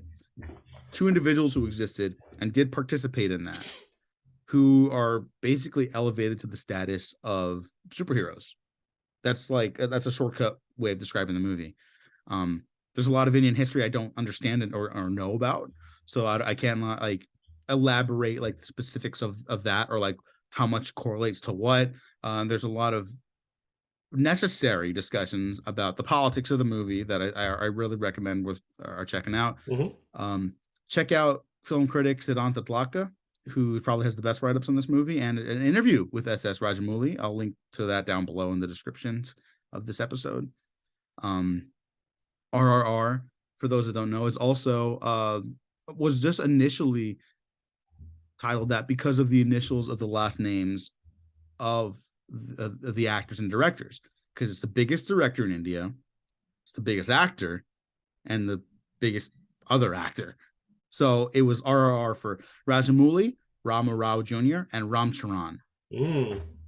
2 individuals who existed and did participate in that, who are basically elevated to the status of superheroes. That's a shortcut way of describing the movie. There's a lot of Indian history I don't understand or know about, so I cannot like elaborate like the specifics of that or like how much correlates to what. There's a lot of necessary discussions about the politics of the movie that I really recommend with are checking out. Check out film critic Siddhanta Dlaka, who probably has the best write-ups on this movie, and an interview with SS Rajamouli. I'll link to that down below in the descriptions of this episode. RRR, for those that don't know, is also was just initially titled that because of the initials of the last names of the actors and directors, because it's the biggest director in India, it's the biggest actor, and the biggest other actor. So it was RRR for Rajamouli, Rama Rao Jr., and Ram Charan.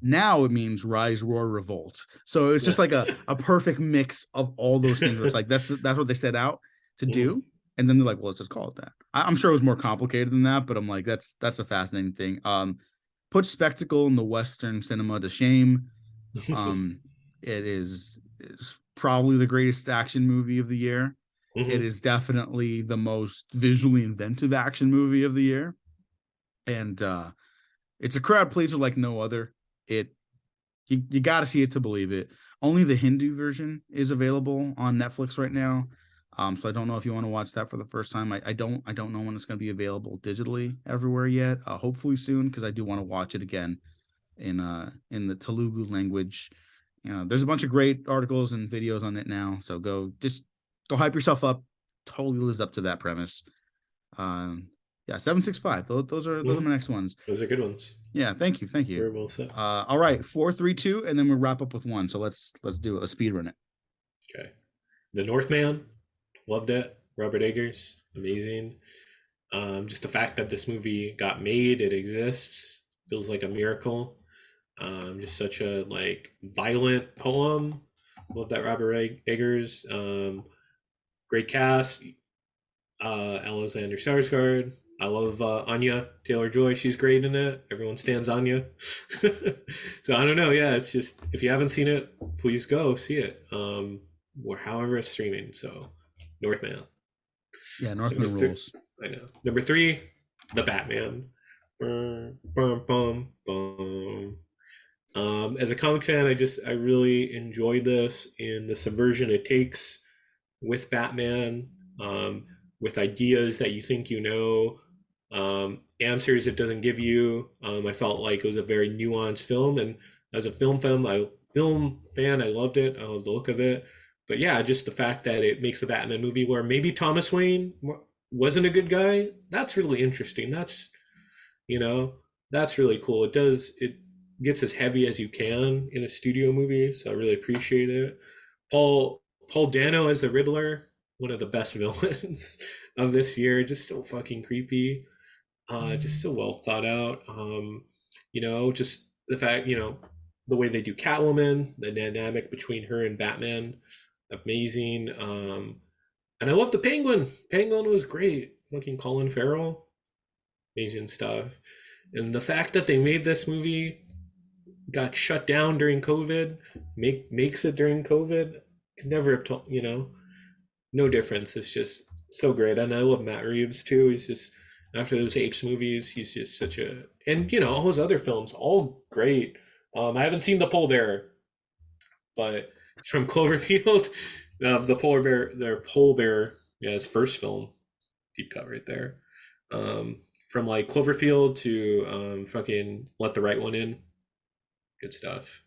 Now it means Rise, Roar, Revolt. So it's just like a perfect mix of all those things. It's like that's what they set out to do. And then they're like, well, let's just call it that. I'm sure it was more complicated than that, but I'm like, that's a fascinating thing. Put spectacle in the Western cinema to shame. It is probably the greatest action movie of the year. It is definitely the most visually inventive action movie of the year. And it's a crowd pleaser like no other. You got to see it to believe it. Only the Hindu version is available on Netflix right now. So I don't know if you want to watch that for the first time. I don't know when it's going to be available digitally everywhere yet. Hopefully soon, because I do want to watch it again in the Telugu language. There's a bunch of great articles and videos on it now. So go hype yourself up. Totally lives up to that premise. 765. Those are my next ones. Those are good ones. Yeah, thank you. Very well said. All right, 4, 3, 2, and then we'll wrap up with one. So let's do a speed run it. Okay. The Northman, loved it. Robert Eggers, amazing. Just the fact that this movie got made, it exists, feels like a miracle. Just such a like violent poem. Love that Robert Eggers. Great cast. Alexander Skarsgård. I love Anya Taylor-Joy. She's great in it. Everyone stands Anya. So I don't know. Yeah, it's just, if you haven't seen it, please go see it. Or however it's streaming. So Northman. Yeah, Northman rules. I know. Number 3, The Batman. Bum, bum, bum, bum. As a comic fan, I really enjoyed this in the subversion it takes with Batman, with ideas that you think answers it doesn't give you. I felt like it was a very nuanced film, and as a film fan, I loved it. I loved the look of it. But yeah, just the fact that it makes a Batman movie where maybe Thomas Wayne wasn't a good guy, that's really interesting. That's really cool. It gets as heavy as you can in a studio movie, so I really appreciate it. Paul Dano as the Riddler, one of the best villains of this year, just so fucking creepy, just so well thought out. Just the fact, the way they do Catwoman, the dynamic between her and Batman, amazing. And I love the Penguin. Penguin was great. Fucking Colin Farrell, amazing stuff. And the fact that they made this movie, got shut down during COVID, makes it during COVID, could never have told, no difference. It's just so great. And I love Matt Reeves too. He's just, after those Apes movies, he's just such a, and all his other films, all great. I haven't seen The Polar Bear, but from Cloverfield, the Polar Bear, his first film, deep cut right there. From like Cloverfield to fucking Let the Right One In, good stuff.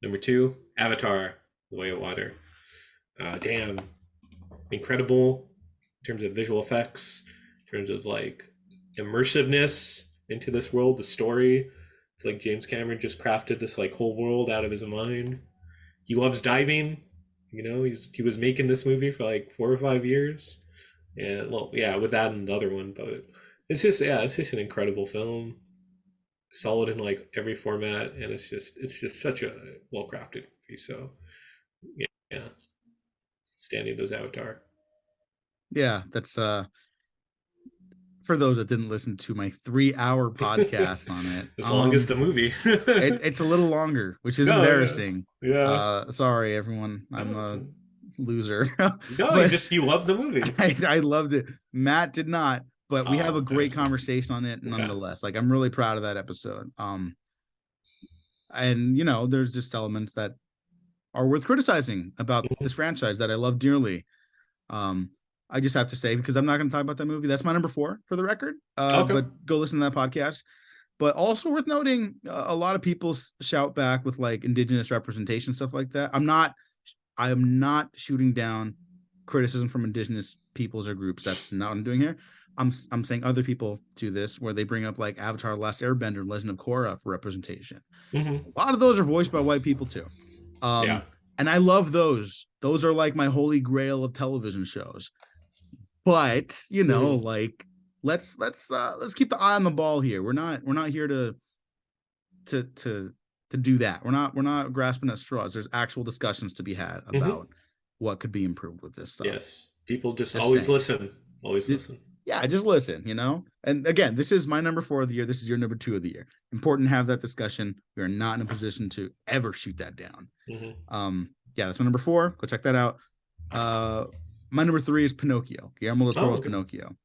Number 2, Avatar: The Way of Water. Damn, incredible in terms of visual effects, in terms of like immersiveness into this world, the story. It's like James Cameron just crafted this like whole world out of his mind. He loves diving. He was making this movie for like 4 or 5 years, and with that and the other one, but it's just an incredible film, solid in like every format, and it's just such a well crafted movie. So yeah, standing those Avatar. Yeah, that's for those that didn't listen to my 3-hour podcast on it. As long as the movie. It's a little longer, which is embarrassing. Yeah. Sorry everyone. I'm loser. No, But you love the movie. I loved it. Matt did not, but we have a great Okay. conversation on it Okay. nonetheless. Like, I'm really proud of that episode. And there's just elements that are worth criticizing about Mhm. this franchise that I love dearly. I just have to say, because I'm not going to talk about that movie. That's my number 4 for the record. Okay. But go listen to that podcast. But also worth noting, a lot of people shout back with like indigenous representation, stuff like that. I am not shooting down criticism from indigenous peoples or groups. That's not what I'm doing here. I'm saying other people do this, where they bring up like Avatar: The Last Airbender, Legend of Korra for representation. Mhm. A lot of those are voiced by white people too. Yeah. And I love those. Those are like my holy grail of television shows. But Mhm. like let's keep the eye on the ball here. We're not here to do that. We're not grasping at straws. There's actual discussions to be had Mhm. about what could be improved with this stuff. Yes. People just Just always saying. listen. Always listen. Yeah, just listen, And again, this is my number 4 of the year. This is your number 2 of the year. Important to have that discussion. We are not in a position to ever shoot that down. Mhm. Yeah, that's my number 4. Go check that out. My number 3 is Pinocchio. Guillermo del Toro's Okay. Pinocchio.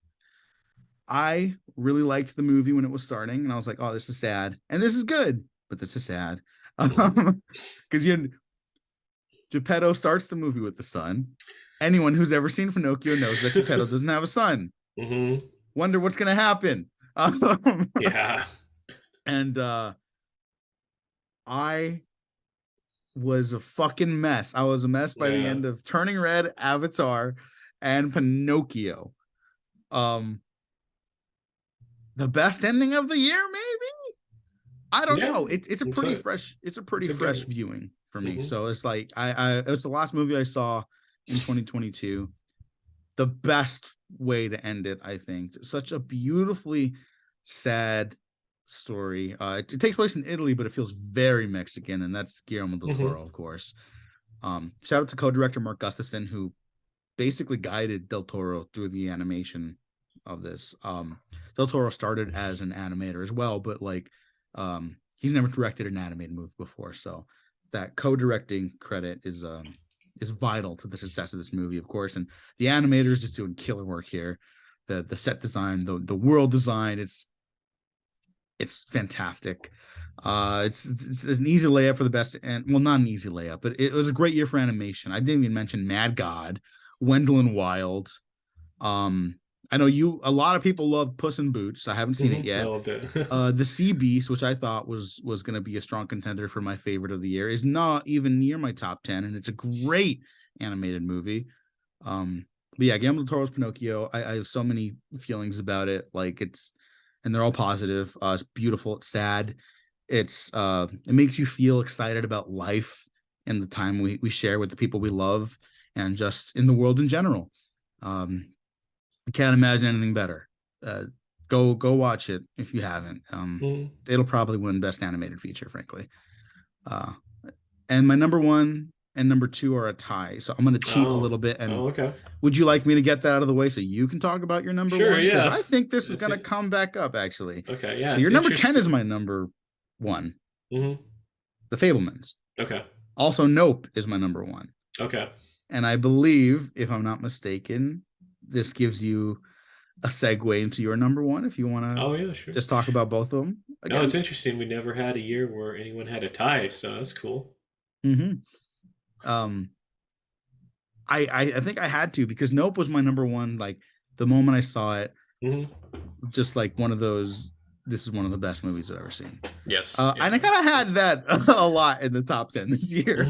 I really liked the movie when it was starting, and I was like, "Oh, this is sad, and this is good, but this is sad," because Geppetto starts the movie with the son. Anyone who's ever seen Pinocchio knows that Geppetto doesn't have a son. Mhm. Wonder what's gonna happen. Yeah. And I was a fucking mess. I was a mess by the end of Turning Red, Avatar, and Pinocchio. The best ending of the year, maybe? I don't know. It's a pretty fresh viewing for me. Mhm. So it's like it was the last movie I saw in 2022. The best way to end it, I think. Such a beautifully sad story. It takes place in Italy, but it feels very Mexican, and that's Guillermo del Toro, of course. Shout out to co-director Mark Gustafson, who basically guided Del Toro through the animation of this. Del Toro started as an animator as well, but like he's never directed an animated movie before, so that co-directing credit is vital to the success of this movie, of course. And the animators is doing killer work here. The set design, the world design, it's fantastic. It's an easy layup for the best, and well, not an easy layup, but it was a great year for animation. I didn't even mention Mad God, Wendell and Wild. I know a lot of people love Puss in Boots. I haven't seen it yet. I loved it. The Sea Beast, which I thought was going to be a strong contender for my favorite of the year, is not even near my top 10, and it's a great animated movie. But yeah, Guillermo del Toro's Pinocchio, I have so many feelings about it. Like and they're all positive. It's beautiful. It's sad. It makes you feel excited about life and the time we share with the people we love, and just in the world in general. I can't imagine anything better. Go watch it if you haven't. It'll probably win Best Animated Feature, frankly. And my number 1 and number 2 are a tie, so I'm going to cheat a little bit. And okay. Would you like me to get that out of the way so you can talk about your number 1? Yeah. Because I think this is going to come back up, actually. Okay, yeah. So your number 10 is my number 1. Mm-hmm. The Fabelmans. Okay. Also, Nope is my number 1. Okay. And I believe, if I'm not mistaken, this gives you a segue into your number 1 if you want to. Oh yeah, sure. Just talk about both of them again. No, it's interesting. We never had a year where anyone had a tie, so that's cool. Mm-hmm. I think I had to, because Nope was my number 1. Like the moment I saw it, just like one of those. This is one of the best movies I've ever seen. Yes. And I kind of had that a lot in the top 10 this year,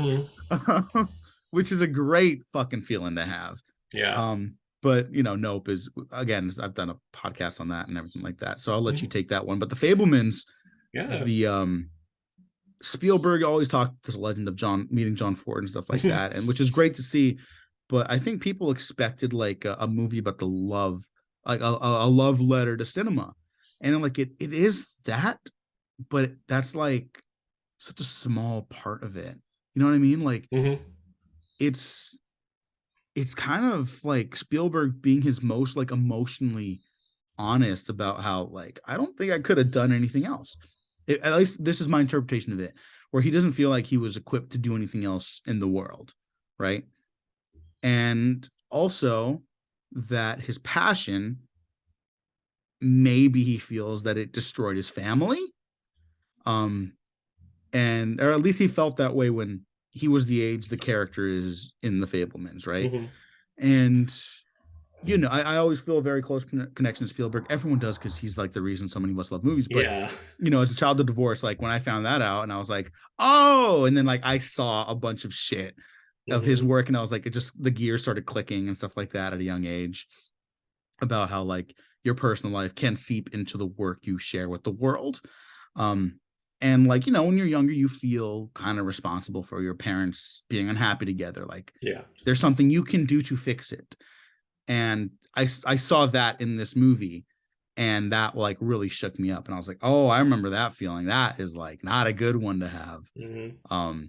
which is a great fucking feeling to have. Yeah. But Nope is, again, I've done a podcast on that and everything like that, so I'll let you take that one. But the Fabelmans, the Spielberg always talked this legend of meeting John Ford and stuff like that, and which is great to see. But I think people expected like a movie about the love, like a love letter to cinema, and like it is that, but that's like such a small part of it. You know what I mean? Like it's kind of like Spielberg being his most like emotionally honest about how like, I don't think I could have done anything else. At least this is my interpretation of it, where he doesn't feel like he was equipped to do anything else in the world, right? and also that his passion, maybe he feels that it destroyed his family, and or at least he felt that way when he was the age the character is in The Fablemans, right? Mm-hmm. And I always feel a very close connection to Spielberg. Everyone does, because he's like the reason so many of us love movies. But Yeah. as a child of divorce, like when I found that out, and I was like, oh, and then like I saw a bunch of shit of his Mhm. work, and I was like, it just, the gears started clicking and stuff like that at a young age, about how like your personal life can seep into the work you share with the world. And like, when you're younger, you feel kind of responsible for your parents being unhappy together. Like, Yeah. there's something you can do to fix it. And I saw that in this movie, and that like really shook me up. And I was like, oh, I remember that feeling. That is like not a good one to have. Mm-hmm.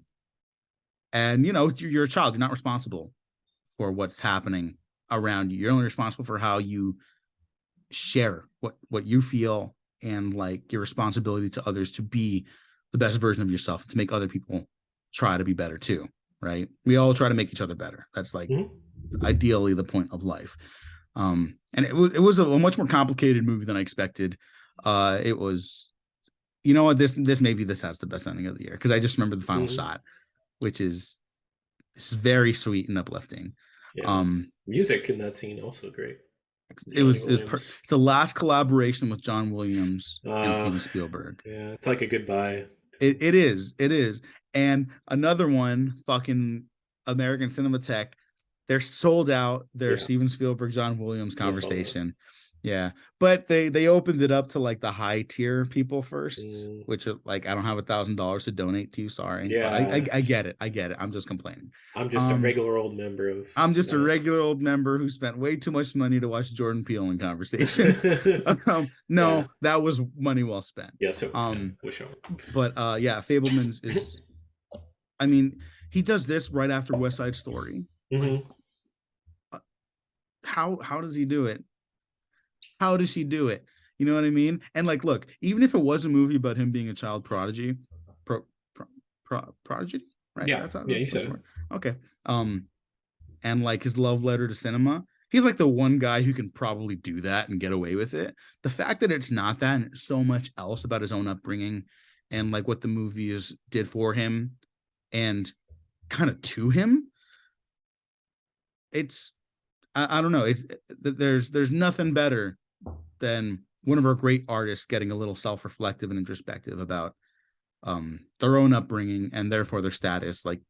And you're a child. You're not responsible for what's happening around you. You're only responsible for how you share what you feel, and like your responsibility to others to be the best version of yourself, to make other people try to be better too, right? We all try to make each other better. That's like ideally the point of life. And it was a much more complicated movie than I expected. It was, what, this maybe this has the best ending of the year, because I just remember the final shot, which is very sweet and uplifting. Yeah. Music in that scene also great. It's the last collaboration with John Williams and Steven Spielberg. Yeah, it's like a goodbye. It is. And another one, fucking American Cinematheque, they're sold out. Their Steven Spielberg, John Williams conversation. Yeah, but they opened it up to like the high tier people first, which like I don't have $1,000 to donate to. Sorry, yeah, but I get it. I'm just complaining. I'm just a regular old member of. I'm just a regular old member who spent way too much money to watch Jordan Peele in conversation. That was money well spent. Yeah, so but Fablemans is. I mean, he does this right after West Side Story. Mm-hmm. Like, how does he do it? How does she do it? You know what I mean? And like, look, even if it was a movie about him being a child prodigy, prodigy, right? Yeah, you said it. Okay. And like his love letter to cinema, he's like the one guy who can probably do that and get away with it. The fact that it's not that, and it's so much else about his own upbringing, and like what the movies did for him, and kind of to him, it's, I don't know. There's nothing better than one of our great artists getting a little self-reflective and introspective about their own upbringing, and therefore their status like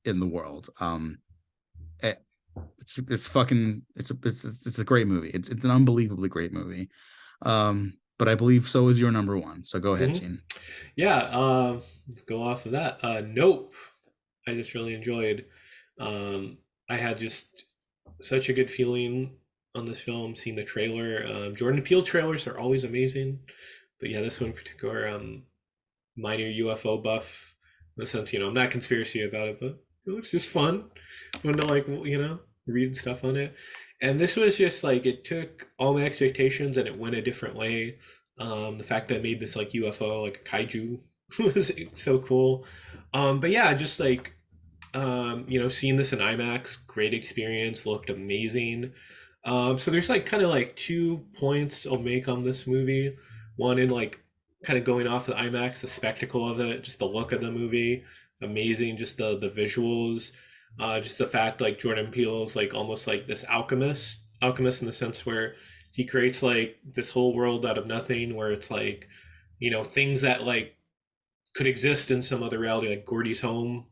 in the world. It's a great movie. It's an unbelievably great movie. But I believe so is your number one. So go ahead, Gene. Yeah, go off of that. Nope. I just really enjoyed. I had just such a good feeling on this film, seeing the trailer. Jordan Peele trailers are always amazing, but yeah, this one in particular, minor UFO buff in the sense, I'm not conspiracy about it, but it's just fun to like, read stuff on it. And this was just like, it took all my expectations and it went a different way. The fact that it made this like UFO, like a kaiju, was so cool. But yeah, just like, seeing this in IMAX, great experience, looked amazing. So there's like kind of like 2 points I'll make on this movie. One in like kind of going off the IMAX, the spectacle of it, just the look of the movie, amazing. Just the visuals, just the fact like Jordan Peele is like almost like this alchemist in the sense where he creates like this whole world out of nothing, where it's like, things that like could exist in some other reality, like Gordy's home.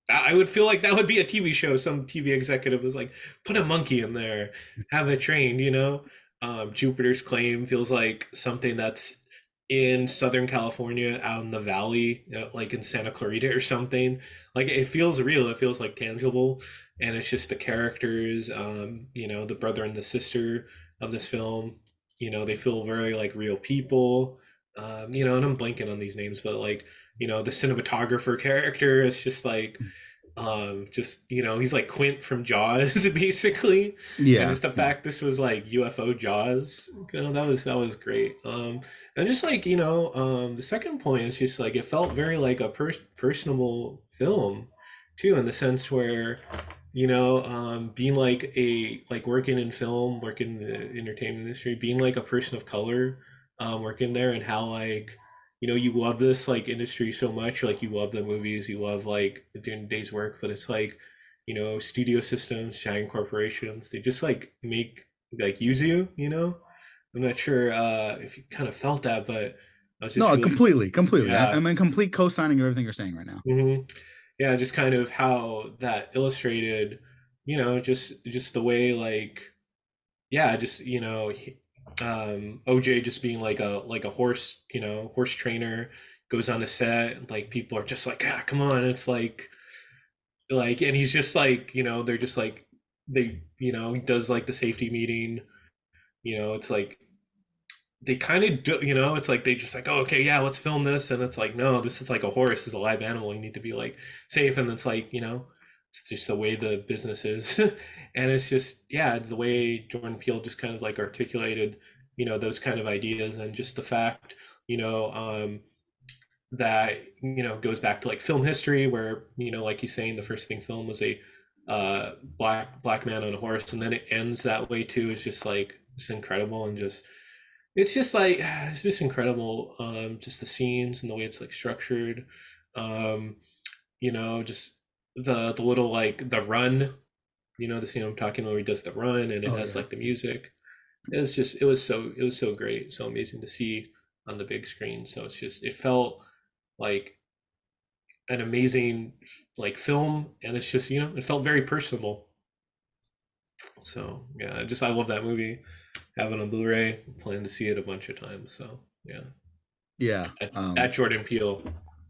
I would feel like that would be a TV show. Some TV executive was like, put a monkey in there, have it trained, Jupiter's Claim feels like something that's in Southern California, out in the valley, like in Santa Clarita or something. Like, it feels real. It feels like tangible. And it's just the characters, the brother and the sister of this film, they feel very like real people. And I'm blanking on these names, but like, the cinematographer character is just like, he's like Quint from Jaws, basically. Yeah. And just the fact this was like UFO Jaws, that was great. And just like, the second point is just like, it felt very like a personable film too, in the sense where, being like working in film, working in the entertainment industry, being like a person of color, working there, and how like you love this like industry so much, like you love the movies, you love like doing the day's work, but it's like studio systems, giant corporations, they just like make like use you. I'm not sure if you kind of felt that, but I was just No, really, completely. yeah. I'm in complete co-signing of everything you're saying right now. Yeah, just kind of how that illustrated, just the way like, yeah, just OJ just being like a horse, horse trainer goes on the set, and, like people are just like, ah, come on, it's like, and he's just like, they're just like he does like the safety meeting, it's like they kind of do, it's like they just like, oh, okay, yeah, let's film this, and it's like, no, this is like a horse, this is a live animal, you need to be like safe, and it's like, it's just the way the business is. And it's just, yeah, the way Jordan Peele just kind of like articulated, those kind of ideas, and just the fact, that goes back to like film history, where like he's saying, the first thing film was a black man on a horse, and then it ends that way too. It's just like it's incredible, and just it's just like it's just incredible. Just the scenes and the way it's like structured. Just the little like the run, the scene I'm talking about where he does the run, and it Oh has yeah. like the music. It was so great, so amazing to see on the big screen. So it felt like an amazing like film, and it's just it felt very personable. So yeah, I love that movie. Have it on Blu-ray. Plan to see it a bunch of times. So yeah, Yeah. at Jordan Peele,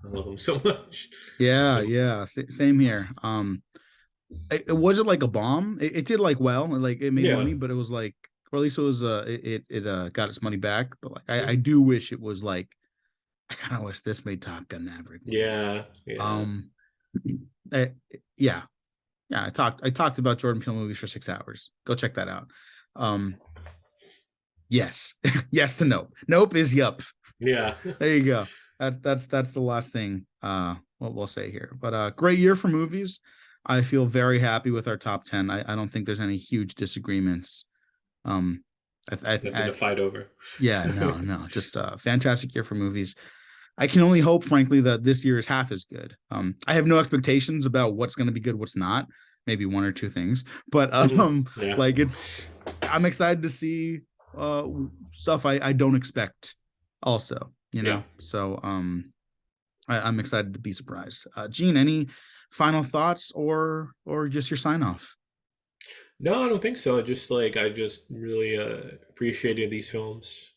I love him so much. Yeah. Same here. It wasn't like a bomb. It did like well, like it made Yeah, money, but it was like, or at least it was it got its money back. But like I do wish it was like, I kind of wish this made Top Gun Maverick. yeah, yeah. Um, I, yeah, yeah. I talked about Jordan Peele movies for 6 hours. Go check that out. Um, yes, yes to nope. Nope is yup. Yeah. There you go. That's the last thing what we'll say here. But great year for movies. I feel very happy with our top 10. I don't think there's any huge disagreements. Um Nothing to fight over. yeah, no, just a fantastic year for movies. I can only hope, frankly, that this year is half as good. I have no expectations about what's going to be good, what's not. Maybe one or two things, but Yeah. like I'm excited to see stuff I don't expect. Also, Yeah. so I'm excited to be surprised. Gene, any final thoughts or just your sign off? No, I don't think so. I just really appreciated these films.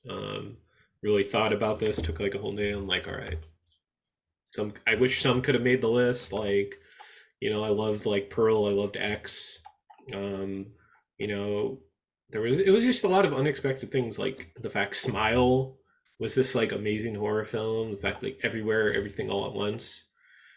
Really thought about this. Took like a whole day. I'm like, all right. I wish some could have made the list. Like, I loved like Pearl. I loved X. Um, you know, it was just a lot of unexpected things. Like the fact Smile was this like amazing horror film. The fact like Everywhere, Everything All at Once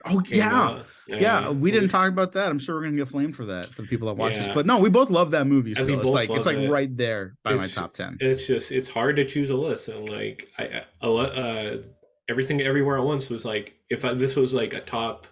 Oh came yeah, out. yeah. We didn't talk about that. I'm sure we're gonna get flamed for that for the people that watch this. Yeah, But no, we both love that movie. and we Still, it's both like love it. right there by my It's top 10. it's hard to choose a list, and like Everything Everywhere at Once was like, this was like a top,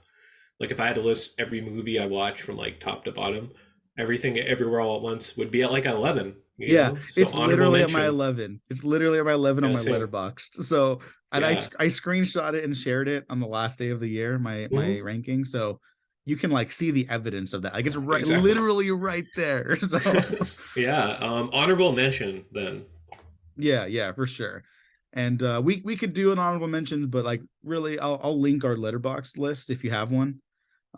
like if I had to list every movie I watched from like top to bottom, Everything Everywhere All at Once would be at like 11. Yeah, So it's honorable literally at my mention. 11. It's literally at my 11 on Yeah, my same. Letterboxd. So, and Yeah. I screenshot it and shared it on the last day of the year, my Hmm. ranking. So you can like see the evidence of that. Like it's right, Exactly. literally right there. So Yeah. Honorable mention then. yeah, for sure. And we could do an honorable mention, but like really, I'll link our Letterboxd list if you have one.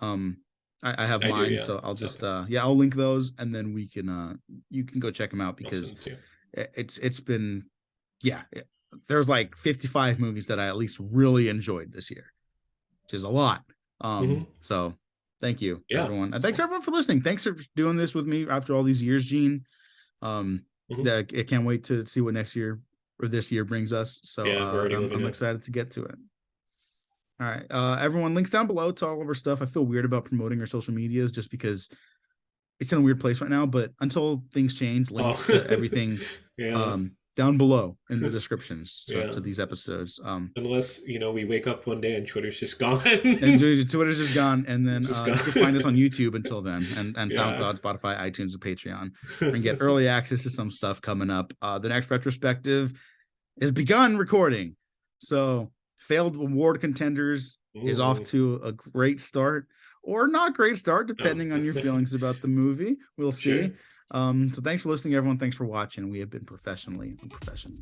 Um, I have I do. mine, Yeah. so I'll just Okay. I'll link those, and then we can you can go check them out I'll send because it to you. it's been yeah, there's like 55 movies that I at least really enjoyed this year, which is a lot. Hmm. So thank you Yeah. everyone, and thanks everyone for listening. Thanks for doing this with me after all these years, Gene. Hmm. I can't wait to see what next year or this year brings us. So Yeah. We're already living I'm it. excited to get to it. All right. Everyone, links down below to all of our stuff. I feel weird about promoting our social medias just because it's in a weird place right now, but until things change, Oh. links to everything Yeah. down below in the descriptions Yeah. to these episodes. Unless, we wake up one day and Twitter's just gone. And Twitter's just gone. And then Just you gone. can find us on YouTube until then, and Yeah. SoundCloud, Spotify, iTunes, and Patreon, and get early access to some stuff coming up. The next retrospective has begun recording. So failed award contenders is off to a great start, or not great start, depending on your feelings about the movie. We'll see. Sure. So thanks for listening, everyone. Thanks for watching. We have been professionally unprofessional.